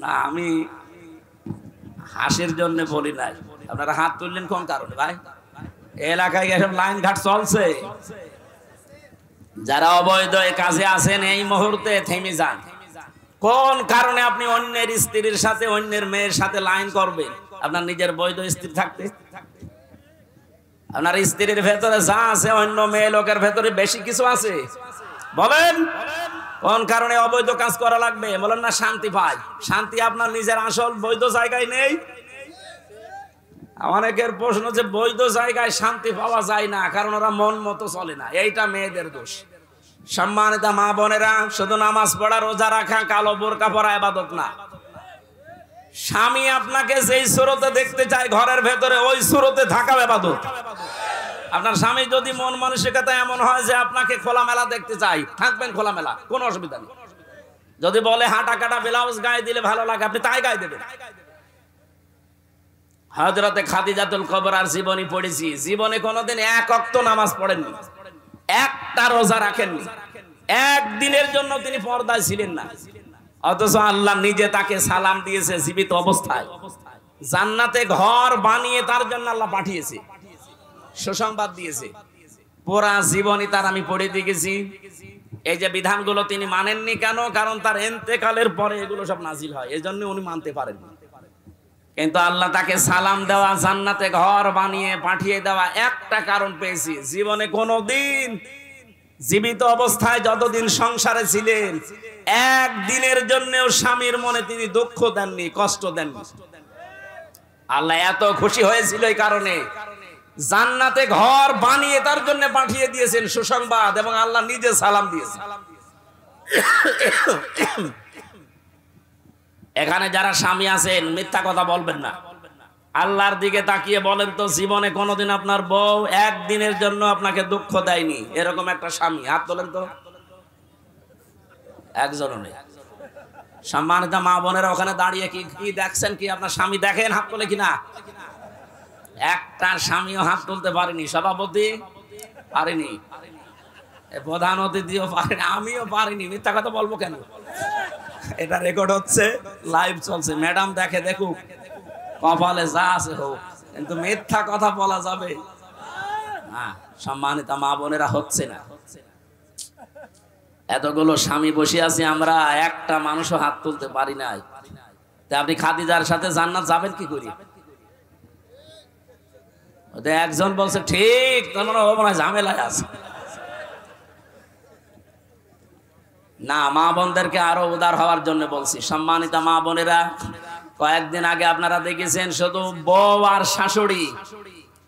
না, আমি হাসির জন্য বলি নাই। আপনারা হাত তুললেন কোন কারণে ভাই? এলাকায় এসব লাইন ঘাট চলছে। যারা অবৈধ কাজে আছেন এই মুহূর্তে থেমে যান। কোন কারণে আপনি অন্যের স্ত্রীর সাথে, অন্যের মেয়ের সাথে লাইন করবেন? আপনার নিজের বৈধ স্ত্রী থাকতে আপনার স্ত্রীর ভেতরে যা আছে অন্য মেয়ে লোকের ভেতরে বেশি কিছু আছে? বলেন কোন কারণে অবৈধ কাজ করা লাগবে? বলেন না শান্তি পাই। শান্তি আপনার নিজের আসল বৈধ জায়গায় নেই। অনেকের প্রশ্ন যে বৈধ জায়গায় শান্তি পাওয়া যায় না কারণ ওরা মন মতো চলে না, এইটা মেয়েদের দোষ। সম্মানিত মা বোনেরা, শুধু নামাজ পড়া রোজা রাখা কালো বোরকা পরা ইবাদত না। স্বামী আপনাকে যেই সুরতে দেখতে চায় ঘরের ভেতরে, ওই সুরতে থাকা ইবাদত। আপনার স্বামী যদি মন মানসিকতা এমন হয় যে আপনাকে খোলামেলা দেখতে চাই, থাকবেন খোলামেলা, কোনো অসুবিধা নেই। যদি বলে হাঁটা কাটা ব্লাউজ গায়ে দিলে ভালো লাগে, আপনি তাই গায়ে দেবেন। হযরতে খাদিজাতুল কুবরার জীবনী পড়েছি, জীবনে কোনোদিন এক ওয়াক্ত নামাজ পড়েননি, একটা রোজা রাখেননি, একদিনের জন্য তিনি পর্দায় ছিলেন না। অথচ আল্লাহ নিজে তাকে সালাম দিয়েছে জীবিত অবস্থায়। জান্নাতে ঘর বানিয়ে তার জন্য আল্লাহ পাঠিয়েছে, সুসংবাদ দিয়েছে। পুরা জীবনী তার আমি পড়ে দেখেছি। এই যে বিধানগুলো তিনি মানেননি কেন? কারণ তার ইন্তেকালের পরে এগুলো সব নাজিল হয়, এজন্য উনি মানতে পারেননি। কিন্তু আল্লাহ তাকে সালাম দেওয়া, জান্নাতে ঘর বানিয়ে পাঠিয়ে দেওয়া একটা কারণ পেয়েছি। জীবনে কোনোদিন জীবিত অবস্থায় যতদিন সংসারে ছিলেন, একদিনের জন্যও স্বামীর মনে তিনি দুঃখ দেননি, কষ্ট দেননি। আল্লাহ এত খুশি হয়েছিল এই কারণে জান্নাতে ঘর বানিয়ে তার জন্য পাঠিয়ে দিয়েছেন সুসংবাদ, এবং আল্লাহ নিজে সালাম দিয়েছেন। এখানে যারা স্বামী আছেন মিথ্যা কথা বলবেন না। আল্লাহর দিকে তাকিয়ে বলেন তো, জীবনে কোনোদিন আপনার বউ একদিনের জন্য আপনাকে দুঃখ দেয়নি এরকম একটা স্বামী? হাত তোলেন তো। একজনও নেই। সম্মানিত মা বোনেরা ওখানে দাঁড়িয়ে কি কি দেখছেন? কি আপনার স্বামী দেখেন? হাত তোলে কিনা? একটা স্বামীও হাত তুলতে পারেনি। সভাপতি পারেনি, প্রধান অতিথিও পারেনি, আমিও পারিনি। মিথ্যা কথা বলবো কেন? এটা রেকর্ড হচ্ছে, লাইভ চলছে। ম্যাডাম দেখে, দেখুক, কপালে যা আছে হোক, কিন্তু মিথ্যা কথা বলা যাবে না। সম্মানিত মা বোনেরা, হচ্ছে না। এতগুলো স্বামী বসে আছি আমরা, একটা মানুষও হাত তুলতে পারি নাই। তা আপনি খাদিজার সাথে জান্নাত যাবেন কি করি? একজন বলছে ঠিক, তার মানে ও মনে হয় ঝামেলায় আছে। না, মা বোনদেরকে আরো উদার হওয়ার জন্য বলছি। সম্মানিত মা বোনেরা, কয়েকদিন আগে আপনারা দেখেছেন শুধু বউ আর শাশুড়ি,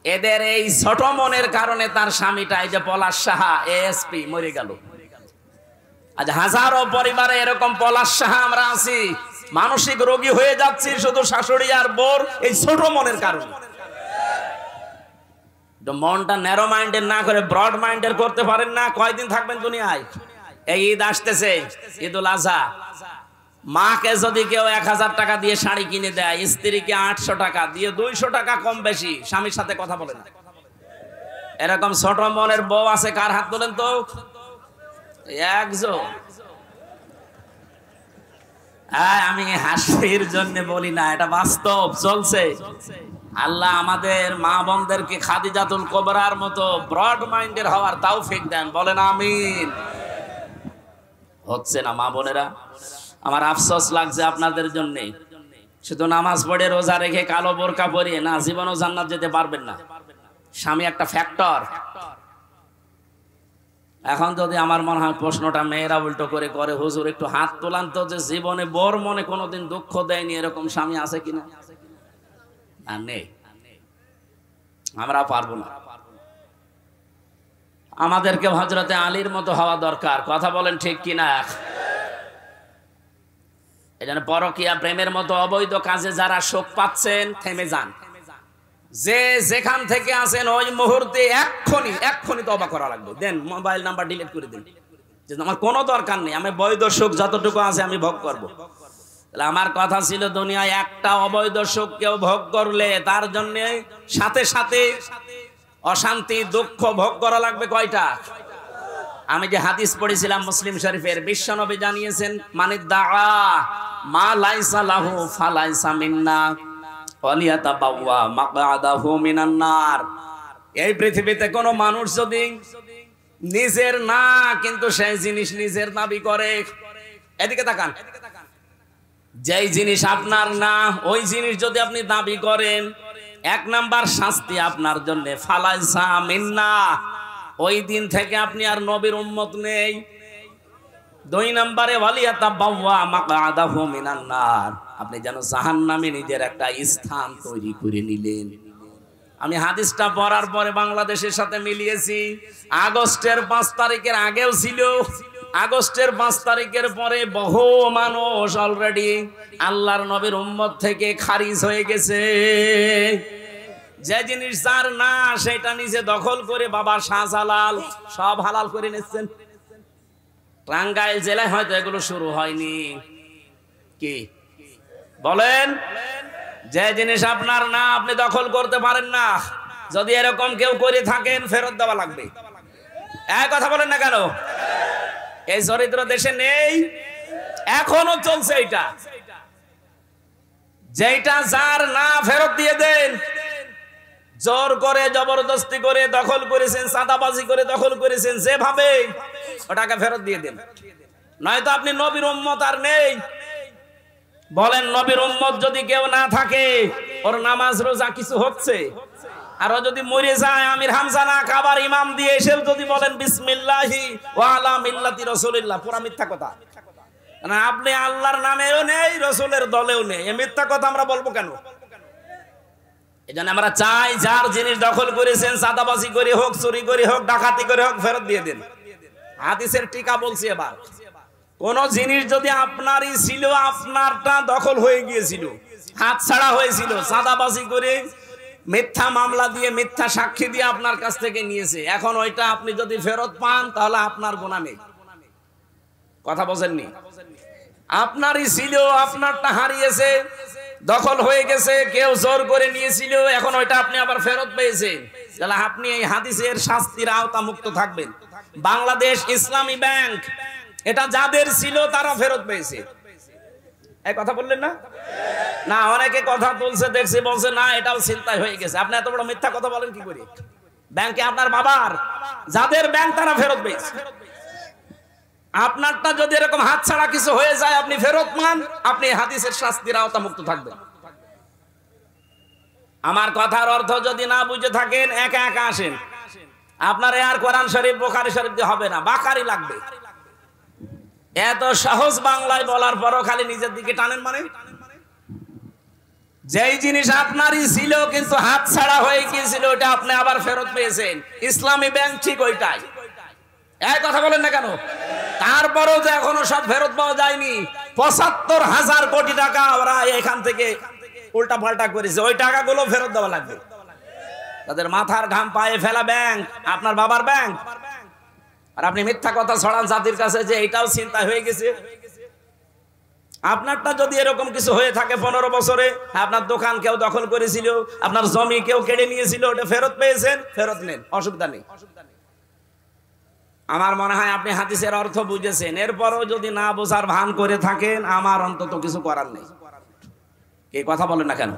এদের এই ছোট মনের কারণে তার স্বামীটা, এই যে পলাশ সাহা এএসপি, মরে গেল। আজ হাজারো পরিবারে এরকম পলাশ সাহা আমরা আছি, মানসিক রোগী হয়ে যাচ্ছি শুধু শাশুড়ি আর বউর এই ছোট মনের কারণে। মনটা ন্যারো মাইন্ডের না করে ব্রড মাইন্ডের করতে পারেন না, কয়দিন থাকবেন দুনিয়ায়? এই ঈদ আসতেছে, ঈদুল আজহা, মাকে যদি কেউ 1000 টাকা দিয়ে শাড়ি কিনে দেয়, স্ত্রীকে 800 টাকা দিয়ে 200 টাকা কম বেশি স্বামীর সাথে কথা বলে না। এরকম ছোট মনের বউ আছে কার হাত তোলেন তো? একজন। আমি হাসির জন্য বলি না, এটা বাস্তব চলছে। আল্লাহ আমাদের মা বোনদেরকে খাদিজাতুল কুবরার মতো ব্রড মাইন্ডের হওয়ার তৌফিক দেন, বলেন আমিন। হচ্ছে না মা বোনেরা, আমার আফসোস লাগছে আপনাদের জন্য। শুধু নামাজ পড়ে রোজা রেখে কালো বোরকা পরিয়ে না জীবনও জান্নাত যেতে পারবেন না। স্বামী একটা ফ্যাক্টর। এখন যদি আমার মনে হয় প্রশ্নটা মেয়েরা উল্টো করে করে, হুজুর একটু হাত তোলান তো, যে জীবনে বোর মনে কোনোদিন দুঃখ দেয়নি এরকম স্বামী আছে কিনা? না, নেই। আমরা পারবো না। আমাদেরকে হযরতে আলীর মতো হওয়া দরকার, কথা বলেন ঠিক কিনা? এজন্য পরকীয়া প্রেমের মতো অবৈধ কাজে যারা শোক পাচ্ছেন, থেমে যান। যে যেখান থেকে আছেন ওই মুহূর্তে এক্ষুনি তওবা করা লাগবে। দেন মোবাইল নাম্বার ডিলিট করে দিন, যে আমার কোনো দরকার নেই, আমি বৈধ সুখ যতটুকু আছে আমি ভোগ করব। তাহলে আমার কথা ছিল, দুনিয়ায় একটা অবৈধ সুখ কেউ ভোগ করলে তার জন্য সাথে সাথে অশান্তি দুঃখ ভোগ করা লাগবে কয়টা? আমি যে হাদিস পড়েছিলাম মুসলিম শরীফের, বিশ্বনবী জানিয়েছেন, মানিদ দাআ মা লাইসা লাহু ফালাইসা মিন্না ওয়ালিয়াতাবাওয়া মাকআদাহু মিনান নার। এই পৃথিবীতে কোনো মানুষ যদি নিজের না কিন্তু সেই জিনিস নিজের দাবি করে, এদিকে তাকান, যেই জিনিস আপনার না ওই জিনিস যদি আপনি দাবি করেন, 1 নাম্বার শাস্তি আপনার জন্য ফালাইসা মিন্না, ওই দিন থেকে আপনি আর নবীর উম্মত নেই। 2 নম্বরে ওয়ালিয়াতাবাওয়া মাকআদাহু মিনান নার, আপনি যেন জাহান্নামে নিজের একটা স্থান তৈরি করে নিলেন। আমি হাদিসটা পড়ার পরে বাংলাদেশের সাথে মিলিয়েছি। আগস্টের 5 তারিখের আগেও ছিল, আগস্টের 5 তারিখের পরে বহু মানুষ অলরেডি আল্লাহর নবীর উম্মত থেকে খারিজ হয়ে গেছে। যে জিনিস যার না সেটা নিজে দখল করে বাবা শাহজালাল সব হালাল করে নিচ্ছেন। টাঙ্গাইল জেলায় হয়তো এগুলো শুরু হয়নি, কি বলেন? যে জিনিস আপনার না আপনি দখল করতে পারেন না, যদি এরকম কেউ করে থাকেন ফেরত দেওয়া লাগবে। এক কথা বলেন না কেন? এই চরিত্র দেশে নেই, এখনো চলছে এটা। যেটা যার না ফেরত দিয়ে দেন। জোর করে জবরদস্তি করে দখল করেছেন, চাঁদাবাজি করে দখল করেছেন, যেভাবে ওটাকে ফেরত দিয়ে দেন, নয়তো আপনি নবীর উম্মত আর নেই। বলেন, নবীর উম্মত যদি কেউ না থাকে, ওর নামাজ রোজা কিছু হচ্ছে? আর ও যদি মরে যায়, আমির হামজা না কাবার ইমাম দিয়ে এসেও যদি বলেন বিসমিল্লাহি ওয়া আলা মিল্লাতি রাসূলিল্লাহ, পুরা মিথ্যা কথা। না, আপনি আল্লাহর নামেও নেই, রাসূলের দলেও নেই, এই মিথ্যা কথা আমরা বলবো কেন? এজন্য আমরা চাই যার জিনিস দখল করেছেন, চাঁদাবাজি করে হোক, চুরি করে হোক, ডাকাতি করে হোক, ফেরত দিয়ে দেন। হাদিসের টিকা বলছি, এবার কোন জিনিস যদি আপনারই ছিল, আপনারটা দখল হয়ে গিয়েছিল, হাতছাড়া হয়েছিল, চাঁদাবাজি করে মিথ্যা মামলা দিয়ে মিথ্যা সাক্ষী দিয়ে আপনার কাছ থেকে নিয়েছে, এখন ওইটা আপনি যদি ফেরত পান তাহলে আপনার গুনাহ নেই। কথা বোঝেননি? আপনারই ছিল, আপনারটা হারিয়েছে, দখল হয়ে গেছে, কেউ জোর করে নিয়েছিল, এখন ওইটা আপনি আবার ফেরত পেয়েছেন, তাহলে আপনি এই হাদিসের শাস্তির আওতা মুক্ত থাকবেন। বাংলাদেশ ইসলামী ব্যাংক, এটা যাদের ছিল তারা ফেরত পেয়েছে। এই কথা বললেন না? না, অনেকে কথা তুলছে দেখছি, বলছে না এটাও চিন্তায় হয়ে গেছে। আপনি এত বড় মিথ্যা কথা বলেন কি করে? ব্যাংকে আপনার বাবার, যাদের ব্যাংক তারা ফেরত পেয়েছে। আপনারটা যদি এরকম হাতছাড়া কিছু হয়ে যায়, আপনি ফেরত পান, আপনি হাদিসের শাস্তির আওতা মুক্ত থাকবেন। আমার কথার অর্থ যদি না বুঝে থাকেন, একা একা আসেন। আপনার আর কোরআন শরীফ বুখারী শরীফ দিয়ে হবে না, বাকারি লাগবে। এত সহজ বাংলায় বলার পরও খালি নিজের দিকে টানেন। মানে যেই জিনিস আপনারই ছিল কিন্তু হাতছাড়া হয়ে গিয়েছিল, ওটা আপনি আবার ফেরত পেয়েছেন। ইসলামী ব্যাংক ঠিক ওইটাই। এই কথা বলেন না কেন? তারপরেও যে এখনো সব ফেরত পাওয়া যায়নি। ৭৫,০০০ কোটি টাকা ওরা এখান থেকে উল্টা পাল্টা করেছে, ওই টাকাগুলো ফেরত দেওয়া লাগবে। তাদের মাথার ঘাম পায়ে ফেলা ব্যাংক, আপনার বাবার ব্যাংক, আর আপনি মিথ্যা কথা ছড়ান জাতির কাছে যে এটাও চিন্তা হয়ে গেছে। আপনারটা যদি এরকম কিছু হয়ে থাকে 15 বছরে, আপনার দোকান কেউ দখল করেছিল, আপনার জমি কেউ কেড়ে নিয়েছিল, ওটা ফেরত পেয়েছেন, ফেরত নেন, অসুবিধা নেই। আমার মনে হয় আপনি হাদিসের অর্থ বুঝেছেন। এরপরও যদি না বোঝার ভান করে থাকেন, আমার অন্তত কিছু করার নেই। কে কথা বলেন না কেন?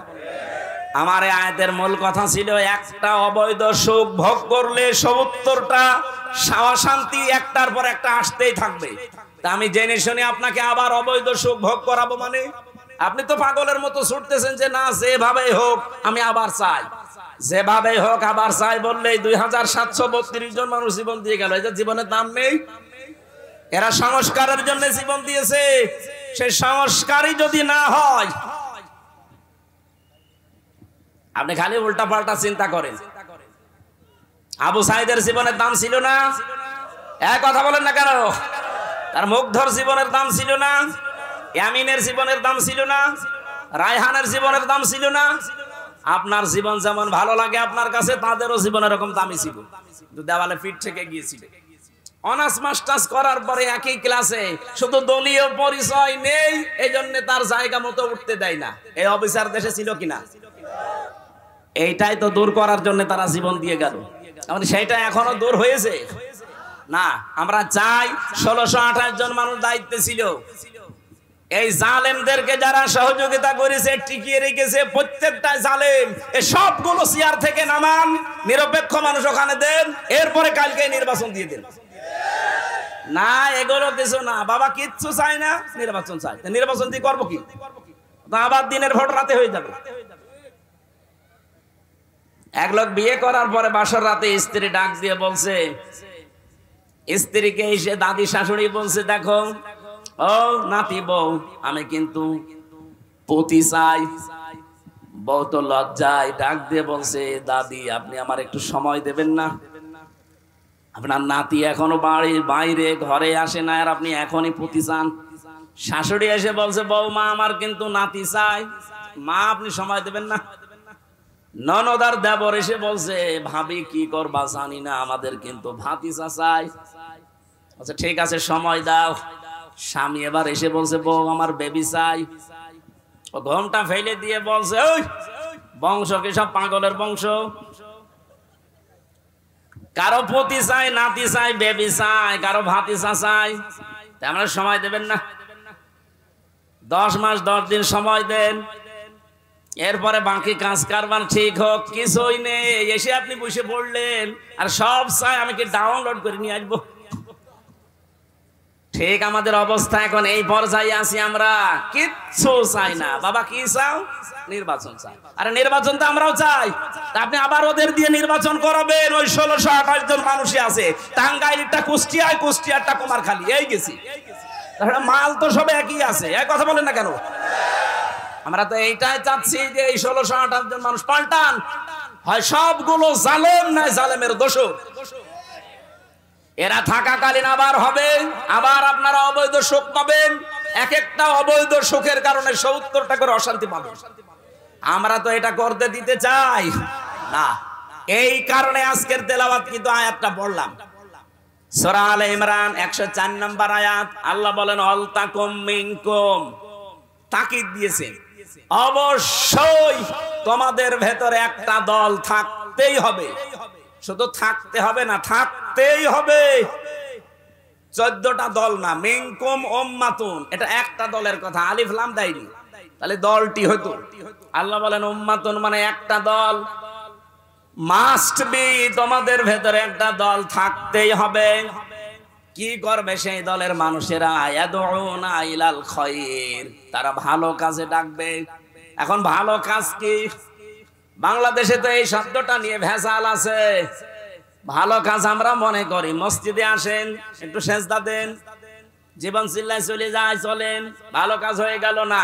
আমার এই আয়াতের মূল কথা ছিল একটা অবৈধ সুখ ভোগ করলে ৭০টা শান্তি একটার পর একটা আসতেই থাকবে। তা আমি জেনে শুনে আপনাকে আবার অবৈধ সুখ ভোগ করাবো মানে? আপনি তো পাগলের মতো ছুটতেছেন যে না যেভাবেই হোক আমি আবার চাই, যেভাবেই হোক আবার চাই বললেই ২৭৩২ জন মানুষ জীবন দিয়ে গেল। এই যে জীবনের দাম নেই, এরা সংস্কারের জন্য জীবন দিয়েছে। সেই সংস্কারই যদি না হয়, আপনি খালি উল্টা পাল্টা চিন্তা করেন। আবু সাইদের জীবনের দাম ছিল না? এক কথা বলেন না কেন? তার মুগ্ধর জীবনের দাম ছিল না? ইয়ামিনের জীবনের দাম ছিল না? রায়হানের জীবনের দাম ছিল না? আপনার জীবন যেমন ভালো লাগে আপনার কাছে, তাদেরও জীবন এরকম দামি ছিল, দেওয়ালে পিঠ থেকে গিয়েছিল। অনার্স মাস্টার্স করার পরে একই ক্লাসে, শুধু দলীয় পরিচয় নেই, এই জন্য তার জায়গা মতো উঠতে দেয় না। এই অফিসার দেশে ছিল কিনা? এইটাই তো দূর করার জন্য তারা জীবন দিয়ে গেল। সেইটা এখনো দূর হয়েছে না। আমরা চাই ১৬২৮ জন মানুষ দায়িত্বে ছিল, এই জালেমদেরকে যারা সহযোগিতা করেছে, টিকিয়ে রেখেছে, প্রত্যেকটা জালেম এই সবগুলো চেয়ার থেকে নামান, নিরপেক্ষ মানুষ ওখানে দেন, এরপরে কালকে নির্বাচন দিয়ে দেন। না এগুলো কিছু না, বাবা কিচ্ছু চাই না, নির্বাচন চাই। নির্বাচন দিয়ে করবো কি? আবার দিনের ভোট রাতে হয়ে যাবে। এক লোক বিয়ে করার পরে বাসর রাতে স্ত্রী ডাক দিয়ে বলছে, স্ত্রীকে এসে দাদি শাশুড়ি বলছে, দেখো ও নাতি বউ, আমি কিন্তু পতি চাই। বউ তো লজ্জায় ডাক দিয়ে বলছে, দাদি আপনি আমার একটু সময় দেবেন না? আপনার নাতি এখনো বাড়ির বাইরে ঘরে আসে না, আর আপনি এখনই পতি চান? শাশুড়ি এসে বলছে, বউ মা আমার কিন্তু নাতি চাই, মা আপনি সময় দেবেন না? ননদার দেবর এসে বলছে, ভাবি কি করবা জানি না, আমাদের কিন্তু ভাতিজা চাই। আচ্ছা ঠিক আছে সময় দাও। স্বামী এবার এসে বলছে, বউ আমার বেবি চাই। ও ঘোমটা ফেলে দিয়ে বলছে, ওই বংশ কি সব পাগলের বংশ? কারো পতি চাই, নাতি চাই, বেবি চাই, কারো ভাতিজা চাই, আমরা সময় দেবেন না? 10 মাস 10 দিন সময় দেন, এরপরে বাকি কাজ কারবার ঠিক হোক। কিছুই নেই, এসে আপনি বসে পড়লেন আর সব চাই আমি কি ডাউনলোড করে নিয়ে আসবো? ঠিক আমাদের অবস্থা এখন এই পর্যায়ে আছি, আমরা কিচ্ছু চাই না। বাবা কি চাও? নির্বাচন চাই। আরে নির্বাচন তো আমরাও চাই, আপনি আবার ওদের দিয়ে নির্বাচন করাবেন। ওই ১৬২৮ জন মানুষই আছে, টাঙ্গাইলটা কুষ্টিয়ায়, কুষ্টিয়ারটা কুমারখালী, এই গেছি। মাল তো সব একই আছে, এক কথা বলেন না কেন? আমরা তো এইটাই চাচ্ছি যে এই ১৬২৮ জন মানুষ পাল্টান, হয় সবগুলো জালেম নয় জালেমের দোষক। এরা থাকাকালীন আবার হবে, আবার আপনারা অবৈধ সুখ পাবেন। এক একটা অবৈধ সুখের কারণে ৭০টা করে অশান্তি পাবেন। আমরা তো এটা করতে দিতে চাই না। এই কারণে আজকের তেলাওয়াত কিন্তু আয়াতটা পড়লাম, সূরা আলে ইমরান ১০৪ নম্বর আয়াত। আল্লাহ বলেন অলতাকুম মিনকুম, তাকিদ দিয়েছেন অবশ্যই তোমাদের ভেতরে একটা দল থাকতেই হবে। শুধু থাকতে হবে না, থাকতেই হবে। 14টা দল না, মিনকুম উম্মাতুন, এটা একটা দলের কথা, আলিফ লাম দেয়নি, তাহলে দলটি হতো। আল্লাহ বলেন উম্মাতুন মানে একটা দল, মাস্ট বি, তোমাদের ভেতরে একটা দল থাকতেই হবে। কি করবে সেই দলের মানুষেরা? ইয়াদউনা ইলাল খায়র, তারা ভালো কাজে ডাকবে। এখন ভালো কাজ কি? বাংলাদেশে তো এই শব্দটা নিয়ে ভেজাল আছে। ভালো কাজ আমরা মনে করি মসজিদে আসেন, একটু সেজদা দেন, জীবন চিল্লায় চলে যায়, চলেন, ভালো কাজ হয়ে গেল না।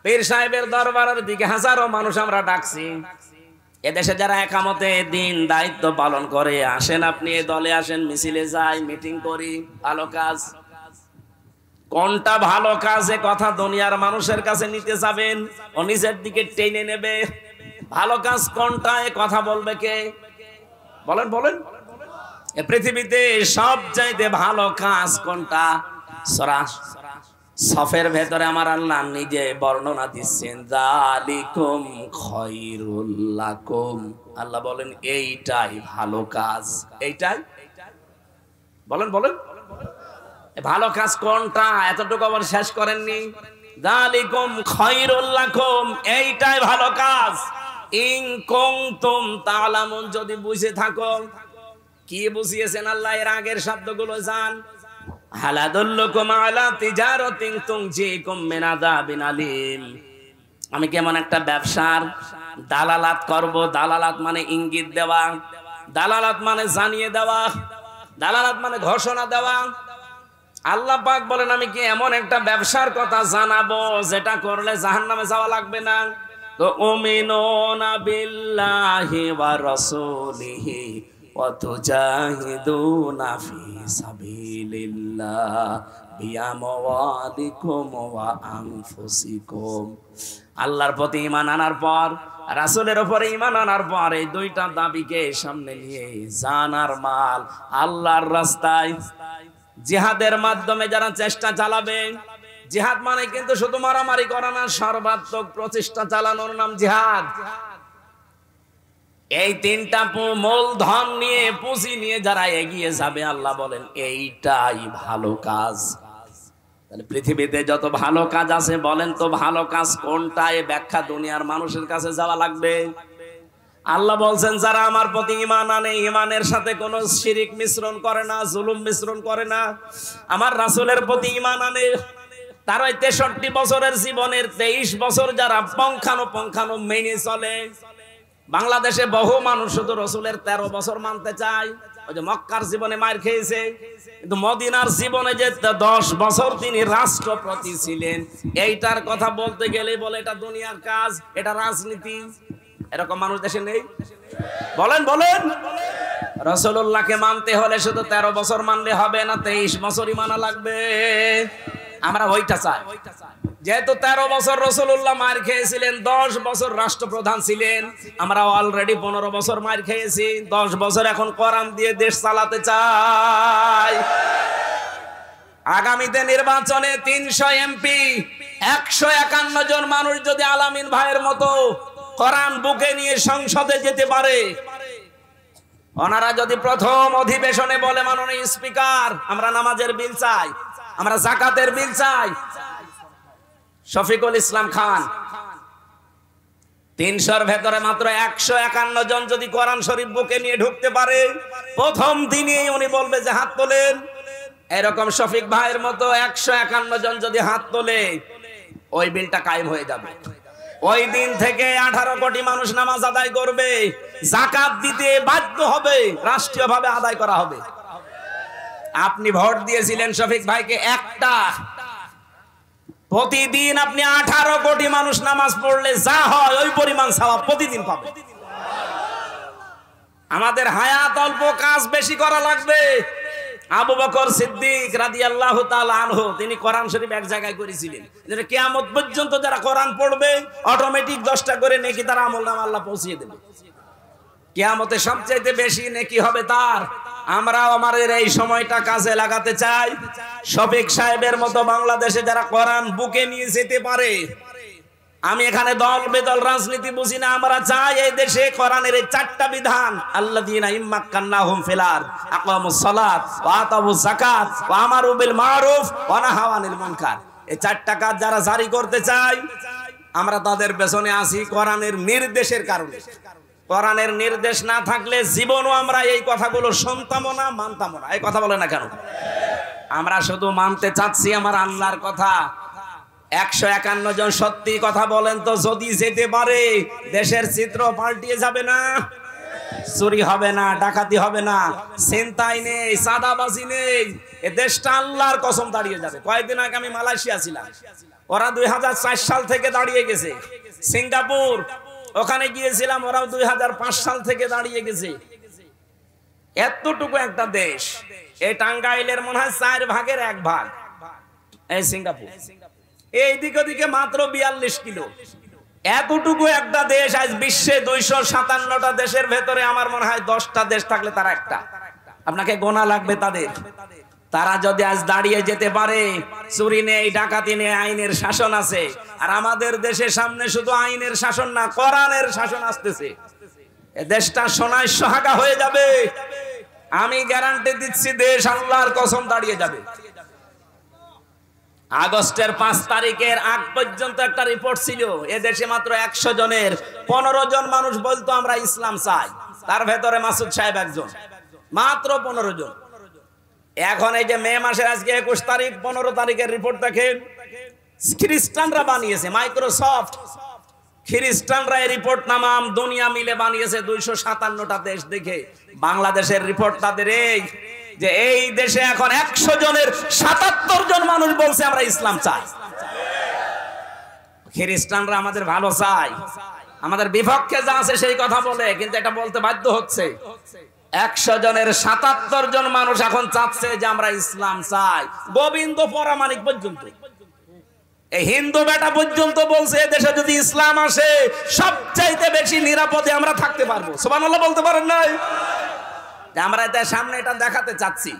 পীর সাহেবের দরবারের দিকে হাজারো মানুষ আমরা ডাকছি। এদেশে যারা একামতে দিন দায়িত্ব পালন করে, আসেন আপনি এ দলে আসেন, মিছিলে যাই, মিটিং করি, ভালো কাজ। কোনটা ভালো কাজ এ কথা দুনিয়ার মানুষের কাছে নিতে যাবেন, ও নিজের দিকে টেনে নেবে। ভালো কাজ কোনটা এ কথা বলবে কে? বলেন বলেন। এ পৃথিবীতে সবচাইতে ভালো কাজ কোনটা? সূরা সফের ভেতরে আমার আল্লাহ নিজে বর্ণনা দিচ্ছেন, যালিকুম খায়রুল লাকুম। আল্লাহ বলেন এইটাই ভালো কাজ। এইটাই বলেন বলেন ভালো কাজ কোনটা? এতটুকু আবার শেষ করেননি। যালিকুম খায়রুল লাকুম, এইটাই ভালো কাজ। ইন কুনতুম তা'লামুন, যদি বুঝে থাকো। কি বুঝিয়েছেন আল্লাহ? এর আগের শব্দগুলো জান। হাল আদুল্লুকুম আলা তিজারাতিন তুনজিকুম মিন আযাবিন আলীম। আমি কেমন একটা ব্যবসার দালালাত করব। দালালাত মানে ইঙ্গিত দেওয়া, দালালাত মানে জানিয়ে দেওয়া, দালালাত মানে ঘোষণা দেওয়া। আল্লাহ পাক বলেন আমি কি এমন একটা ব্যবসার কথা জানাবো যেটা করলে জাহান্নামে যাওয়া লাগবে না। তো উমিনুনা বিল্লাহি ওয়া রাসূলিহি ওয়া তুজাহিদুনা ফি সাবিলিল্লাহ বিআমওয়ালিকুম ওয়া আনফুসিকুম। আল্লাহর প্রতি ঈমান আনার পর, রাসূলের উপরে ঈমান আনার পর এই দুইটা দাবিকে সামনে নিয়ে জান আর মাল আল্লাহর রাস্তায় জিহাদের মাধ্যমে যারা চেষ্টা চালাবে। জিহাদ মানে কিন্তু শুধু মারামারি করা না, সর্বাত্মক প্রচেষ্টা চালানোর নাম জিহাদ। এই তিনটা মূলধন নিয়ে, পুঁজি নিয়ে যারা এগিয়ে যাবে, আল্লাহ বলেন এইটাই ভালো কাজ। তাহলে পৃথিবীতে যত ভালো কাজ আছে, বলেন তো ভালো কাজ কোনটা? এই ব্যাখ্যা দুনিয়ার মানুষের কাছে যাওয়া লাগবে। আল্লাহ বলছেন যারা আমার প্রতি ঈমান আনে, ঈমানের সাথে কোনো শিরিক মিশ্রণ করে না, জুলুম মিশ্রণ করে না, আমার রাসূলের প্রতি ঈমান আনে, তার ওই 63 বছরের জীবনের 23 বছর যারা পঙ্খানো মেনে চলে। বাংলাদেশে বহু মানুষ শুধু রাসূলের 13 বছর মানতে চায়। ওই যে মক্কার জীবনে মার খেয়েছে, কিন্তু মদিনার জীবনে যে 10 বছর তিনি রাষ্ট্রপতি ছিলেন, এইটার কথা বলতে গেলে বলে এটা দুনিয়ার কাজ, এটা রাজনীতি। এরকম মানুষ দেশে নেই? বলেন বলেন রাসূলুল্লাহকে মানতে হলে শুধু 13 বছর মানলে হবে না, 23 বছরই মানা লাগবে। আমরা ওইটা চাই। যেহেতু 13 বছর রাসূলুল্লাহ মার খেয়েছিলেন, 10 বছর রাষ্ট্রপ্রধান ছিলেন, আমরা অলরেডি 15 বছর মার খেয়েছি। 10 বছর এখন কোরআন দিয়ে দেশ চালাতে চাই। আগামীতে নির্বাচনে 300 এমপি, 151 জন মানুষ যদি আলামিন ভাইয়ের মতো কোরআন বুকে নিয়ে সংসদে যেতে পারে, ওনারা যদি প্রথম অধিবেশনে বলে মাননীয় স্পিকার আমরা নামাজের বিল চাই, আমরা যাকাতের বিল চাই, শফিকুল ইসলাম খান 300-র ভেতরে মাত্র 151 জন যদি কোরআন শরীফ বুকে নিয়ে ঢুকতে পারে, প্রথম দিনই উনি বলবে যে হাত তোলেন। এরকম শফিক ভাইয়ের মতো 151 জন যদি হাত তোলে, ওই বিলটা কায়েম হয়ে যাবে। ওই দিন থেকে 18 কোটি মানুষ নামাজ আদায় করবে, যাকাত দিতে বাধ্য হবে, রাষ্ট্রীয়ভাবে আদায় করা হবে। আপনি ভোট দিয়েছিলেন শফিক ভাইকে একটা, প্রতিদিন আপনি 18 কোটি মানুষ নামাজ পড়লে যা হয় ওই পরিমাণ সওয়াব প্রতিদিন পাবে। আমাদের হায়াত অল্প, কাজ বেশি করা লাগবে। আবু বকর সিদ্দিক রাদিয়াল্লাহু তাআলা আনহু তিনি কোরআন শরীফ এক জায়গায় করেছিলেন, যে কিয়ামত পর্যন্ত যারা কোরআন পড়বে অটোমেটিক 10টা করে নেকি তার আমলনামা আল্লাহ পৌঁছিয়ে দেবে। কিয়ামতে সবচেয়ে বেশি নেকি হবে তার। আমরাও আমাদের এই সময়টা কাজে লাগাতে চাই। শফিক সাহেবের মতো বাংলাদেশে যারা কোরআন বুকে নিয়ে যেতে পারে, আমি এখানে দল বেদল রাজনীতি বুঝি না, আমরা চাই এই দেশে কোরআনের এই 4টা বিধান, আল্লাযীনা ইম্মাক্কান্নাহুম ফিল আরদ আকামুস সালাত ওয়া আতাউজ যাকাত ওয়া আমারু বিল মারুফ ওয়া নাহাউ আনিল মুনকার। এই 4টা কাজ যারা জারি করতে চাই, আমরা তাদের পেছনে আছি কোরআনের নির্দেশের কারণে। কোরআনের নির্দেশ না থাকলে জীবনও আমরা এই কথাগুলো শুনতামও না, মানতামও না। এই কথা বলে না কেন? আমরা শুধু মানতে চাচ্ছি আমার আল্লাহর কথা। 151 জন সত্যি কথা বলেন তো, যদি যেতে পারে দেশের চিত্র পাল্টিয়ে যাবে না? চুরি হবে না, ডাকাতি হবে না, ছিনতাই নেই, চাঁদাবাজি নেই, এ দেশটা আল্লাহর কসম দাঁড়িয়ে যাবে। কয়েকদিন আগে আমি মালয়েশিয়া ছিলাম, ওরা 2004 সাল থেকে দাঁড়িয়ে গেছে। সিঙ্গাপুর ওখানে গিয়েছিলাম, ওরাও 2005 সাল থেকে দাঁড়িয়ে গেছে। এতটুকু একটা দেশ, এই টাঙ্গাইলের মনে হয় 4 ভাগের 1 ভাগ এই সিঙ্গাপুর, এই দিকে ওদিকে মাত্র 42 কিলো। এতটুকু একটা দেশ আজ বিশ্বে 257টা দেশের ভেতরে আমার মনে হয় 10টা দেশ থাকলে তারা একটা। আপনাকে গোনা লাগবে তাদের। তারা যদি আজ দাঁড়িয়ে যেতে পারে, চুরি নেই, ডাকাতি নেই, আইনের শাসন আছে। আর আমাদের দেশের সামনে শুধু আইনের শাসন না, কোরআনের শাসন আসতেছে। এ দেশটা সোনায় সোহাগা হয়ে যাবে। আমি গ্যারান্টি দিচ্ছি, দেশ আল্লাহর কসম দাঁড়িয়ে যাবে। আগস্টের 5 তারিখের আগ পর্যন্ত একটা রিপোর্ট ছিল, এ দেশে মাত্র 100 জনের 15 জন মানুষ বলতো আমরা ইসলাম চাই। তার ভেতরে মাসুদ সাহেব একজন, মাত্র 15 জন। এখন এই যে মে মাসের আজকে 21 তারিখ, 15 তারিখের রিপোর্ট দেখেন, খ্রিস্টানরা বানিয়েছে, মাইক্রোসফট খ্রিস্টানরা এই রিপোর্ট নামাম দুনিয়া মিলে বানিয়েছে 257টা দেশ দেখে। বাংলাদেশের রিপোর্ট তাদের এই যে এই দেশে এখন 100 জনের 77 জন মানুষ বলছে আমরা ইসলাম চাই। খ্রিস্টানরা আমাদের ভালো চায়, আমাদের বিপক্ষে যা আছে সেই কথা বলে, কিন্তু এটা বলতে বাধ্য হচ্ছে। 100 জনের 77 জন মানুষ এখন চাচ্ছে যে আমরা ইসলাম চাই। গোবিন্দ পরামানিক পর্যন্ত, এই হিন্দু বেটা পর্যন্ত বলছে দেশে যদি ইসলাম আসে সবচাইতে বেশি নিরাপদে আমরা থাকতে পারবো। সুবহানাল্লাহ বলতে পারেন নাই? আমরা এটার সামনে এটা দেখাতে চাচ্ছি।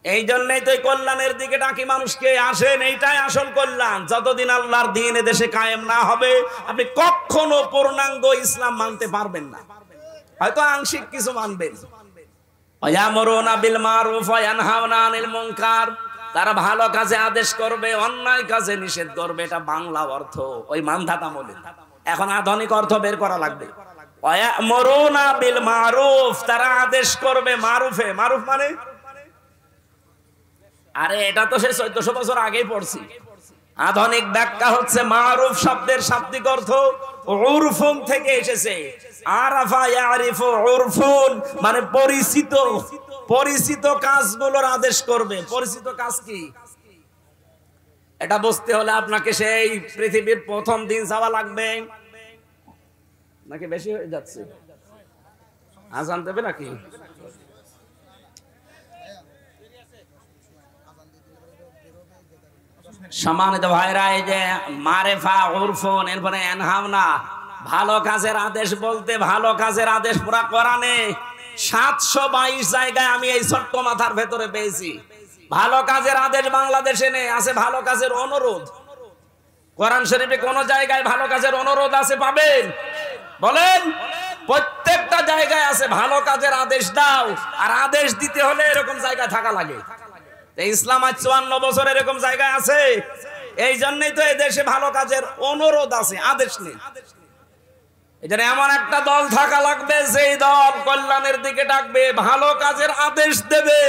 এই জন্যই তো কল্যাণের দিকে ডাকি মানুষকে, আসেন, এইটাই আসল কল্যাণ। যতদিন আল্লাহর দ্বীন এ দেশে কায়েম না হবে, আপনি কখনো পূর্ণাঙ্গ ইসলাম মানতে পারবেন না। হয়তো আংশিক কিছু মানবেন। ওয়ায়ামুরুনা বিল মারুফ ওয়া ইয়ানহাউনা আনিল মুনকার, তারা ভালো কাজে আদেশ করবে, অন্যায় কাজে নিষেধ করবে। এটা বাংলা অর্থ, ওই মানধাতা বলে। এখন আধুনিক অর্থ বের করা লাগবে। ওয়ায়ামুরুনা বিল মারুফ, তারা আদেশ করবে মারুফে। মারুফ মানে, আরে এটা তো সে 1400 বছর আগেই পড়ছি। আধুনিক ব্যাখ্যা হচ্ছে মারুফ শব্দের শাব্দিক অর্থ উরফুন থেকে এসেছে। আরাফা ইয়ারিফু উরফুন মানে পরিচিত, পরিচিত কাজগুলোর আদেশ করবে। পরিচিত কাজ কি এটা বুঝতে হলে আপনাকে সেই পৃথিবীর প্রথম দিন যাওয়া লাগবে। নাকি বেশি হয়ে যাচ্ছে? আজান দেবে নাকি? সম্মানিত ভাইরা, এই যে মারেফা উরফুন, এরপরে এনহাওনা, ভালো কাজের আদেশ বলতে ভালো কাজের আদেশ পুরা কোরআনে 722 জায়গায় আমি এই ছোট্ট মাথার ভেতরে পেয়েছি। ভালো কাজের আদেশ বাংলাদেশে নেই, আছে ভালো কাজের অনুরোধ। কোরআন শরীফে কোন জায়গায় ভালো কাজের অনুরোধ আছে পাবেন? বলেন। প্রত্যেকটা জায়গায় আছে ভালো কাজের আদেশ দাও, আর আদেশ দিতে হলে এরকম জায়গায় থাকা লাগে। ইসলাম আজ 54 বছর এরকম জায়গায় আছে। এই জন্যই তো এই দেশে ভালো কাজের অনুরোধ আছে, আদেশ নেই। এখানে এমন একটা দল থাকা লাগবে, সেই দল কল্যাণের দিকে ডাকবে, ভালো কাজের আদেশ দেবে।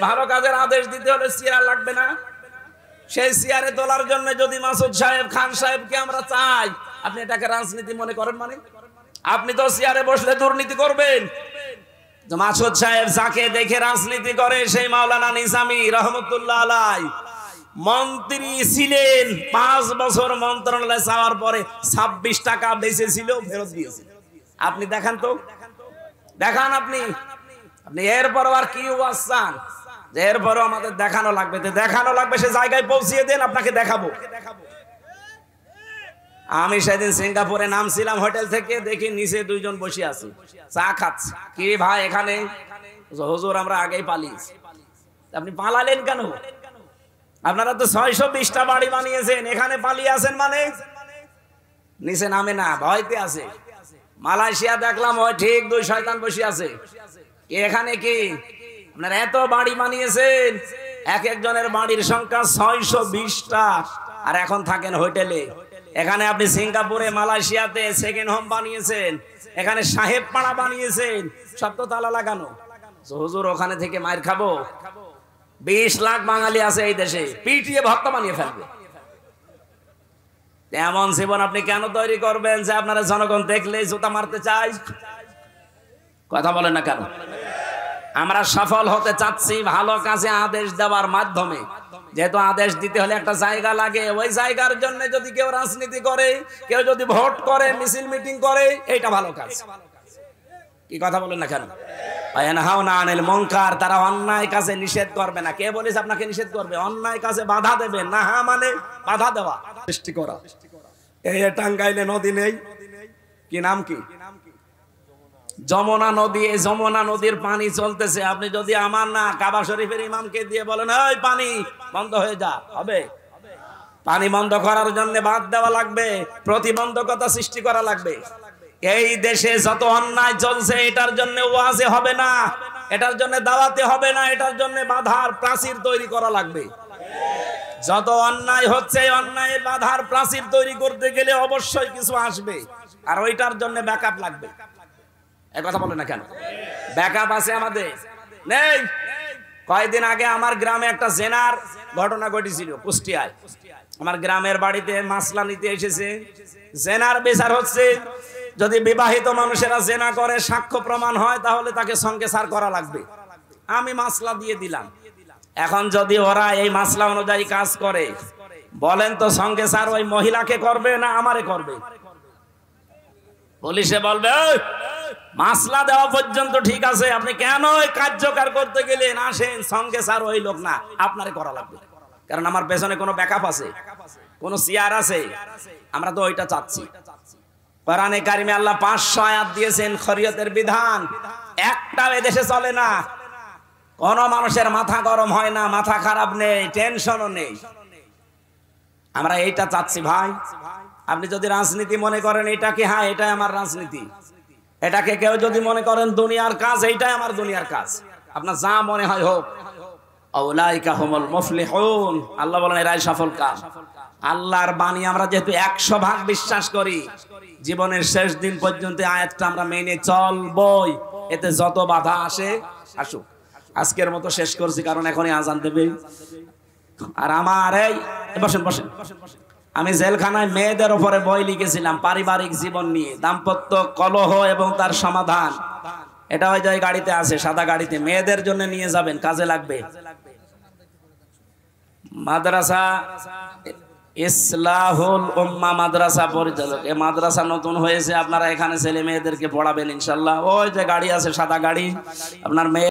ভালো কাজের আদেশ দিতে হলে চেয়ার লাগবে না? সেই চেয়ারে তোলার জন্য যদি মাসুদ সাহেব, খান সাহেবকে আমরা চাই, আপনি এটাকে রাজনীতি মনে করেন? মানে আপনি তো চেয়ারে বসলে দুর্নীতি করবেন। মাসুদ সাহেব যাকে দেখে রাজনীতি করে, সেই মাওলানা নিজামী রহমতুল্লাহ আলাই মন্ত্রী ছিলেন, 5 বছর মন্ত্রণালয়ে যাওয়ার পরে 26 টাকা বেঁচেছিল, ফেরত দিয়েছে। আপনি দেখান তো, দেখান আপনি। আপনি এরপরও আর কি চান? যে এরপরও আমাদের দেখানো লাগবে, দেখানো লাগবে, সে জায়গায় পৌঁছিয়ে দেন, আপনাকে দেখাবো। আমি সেদিন সিঙ্গাপুরে নামছিলাম হোটেল থেকে, দেখি নিচে 2 জন বসে আছে, চা খাচ্ছে। কি ভাই এখানে? হুজুর আমরা আগেই পালিয়েছি। আপনি পালালেন কেন? আপনারা তো 620টা বাড়ি বানিয়েছেন, এখানে পালিয়ে আছেন মানে? নিচে নামে না, ভয়তে আছে। মালয়েশিয়া দেখলাম ওই ঠিক 2 শয়তান বসে আছে। এখানে কি আপনারা এত বাড়ি বানিয়েছেন? এক একজনের বাড়ির সংখ্যা 620টা, আর এখন থাকেন হোটেলে। এখানে আপনি সিঙ্গাপুরে, মালয়েশিয়াতে সেকেন্ড হোম বানিয়েছেন, এখানে সাহেব পাড়া বানিয়েছেন, সব তো তালা লাগানো। হুজুর ওখানে থেকে মার খাবো? 20 লাখ বাঙালি আছে এই দেশে, পিটিয়ে ভক্ত বানিয়ে ফেলবে। এমন জীবন আপনি কেন তৈরি করবেন যে আপনারা জনগণ দেখলে জুতা মারতে চাই? কথা বলেন না কেন? আমরা সফল হতে চাচ্ছি ভালো কাজে আদেশ দেওয়ার মাধ্যমে। যেহেতু আদেশ দিতে হলে একটা জায়গা লাগে, ওই জায়গার জন্য যদি কেউ রাজনীতি করে, কেউ যদি ভোট করে, মিছিল মিটিং করে, এইটা ভালো কাজ। কি কথা বলেন না কেন? ওয়ায়ানহাউনা আনিল মুনকার, তারা অন্যায় কাজে নিষেধ করবে না। কে বলেছে আপনাকে নিষেধ করবে? অন্যায় কাজে বাধা দেবে না। মানে বাধা দেওয়া, সৃষ্টি করা। এই টাঙ্গাইলে নদী নেই, কি নাম কি? যমুনা নদী, এই যমুনা নদীর পানি চলতেছে, আপনি যদি আমার না কাবা শরীফের ইমামকে দিয়ে বলেন ওই পানি বন্ধ হয়ে যা, হবে? পানি বন্ধ করার জন্য বাঁধ দেওয়া লাগবে, প্রতিবন্ধকতা সৃষ্টি করা লাগবে। এই দেশে যত অন্যায় চলছে এটার জন্য ওয়াজে হবে না, এটার জন্য দাওয়াতে হবে না, এটার জন্য বাধার প্রাচীর তৈরি করা লাগবে। যত অন্যায় হচ্ছে অন্যায়ের বাধার প্রাচীর তৈরি করতে গেলে অবশ্যই কিছু আসবে, আর ওইটার জন্য ব্যাকআপ লাগবে। এই কথা বলে না কেন? ব্যাকআপ আছে আমাদের নেই। কয়েকদিন আগে আমার গ্রামে একটা জেনার ঘটনা ঘটেছিল কুষ্টিয়ায়। আমার গ্রামের বাড়িতে মাসলা নিতে এসেছে, জেনার বিচার হচ্ছে। যদি বিবাহিত মানুষেরা জেনা করে সাক্ষ্য প্রমাণ হয় তাহলে তাকে সংকেসার করা লাগবে। আমি মাসলা দিয়ে দিলাম। এখন যদি ওরা এই মাসলা অনুযায়ী কাজ করে, বলেন তো সংকেসার ওই মহিলাকে করবে না আমারে করবে? পুলিশে বলবে মাসলা দেওয়া পর্যন্ত ঠিক আছে, আপনি কেন ওই কার্যকর করতে গেলেন? আসেন, সংকেসার ওই লোক না, আপনারে করা লাগবে। কারণ আমার পেছনে কোনো ব্যাকআপ আছে, কোনো সিআর আছে। আমরা তো ওইটা চাচ্ছি। কোরআনে কারিমে আল্লাহ 500 আয়াত দিয়েছেন শরীয়তের বিধান, একটাও এদেশে চলে না। কোন মানুষের মাথা গরম হয় না, মাথা খারাপ নেই, টেনশনও নেই। আমরা এইটা চাচ্ছি ভাই। আপনি যদি রাজনীতি মনে করেন এটাকে, হ্যাঁ এটাই আমার রাজনীতি, এটাকে কেউ যদি মনে করেন দুনিয়ার কাজ, এইটাই আমার দুনিয়ার কাজ, আপনার যা মনে হয় হোক। আউলাইকা হুমুল মুফলিহুন, আল্লাহ বলেন এরাই সফল কাম। আল্লাহর বাণী আমরা যেহেতু 100 ভাগ বিশ্বাস করি, জীবনের শেষ দিন পর্যন্ত আয়াতটা আমরা মেনে চলবই। এতে যত বাধা আসে আসুক। আজকের মতো শেষ করছি, কারণ এখনই আজান দেবে। আর আমার এই বসেন বসেন, আমি জেলখানায় মেয়েদের উপরে বই লিখেছিলাম পারিবারিক জীবন নিয়ে, দাম্পত্য কলহ এবং তার সমাধান। এটা ওই যে গাড়িতে আছে, সাদা গাড়িতে, মেয়েদের জন্য নিয়ে যাবেন, কাজে লাগবে। মাদ্রাসা ইসলাহুল উম্মাহ মাদ্রাসা পরিচালক, এই মাদ্রাসা নতুন হয়েছে, আপনারা এখানে ছেলে মেয়েদেরকে পড়াবেন ইনশাআল্লাহ। ওই যে গাড়ি আছে সাদা গাড়ি, আপনার মেয়ে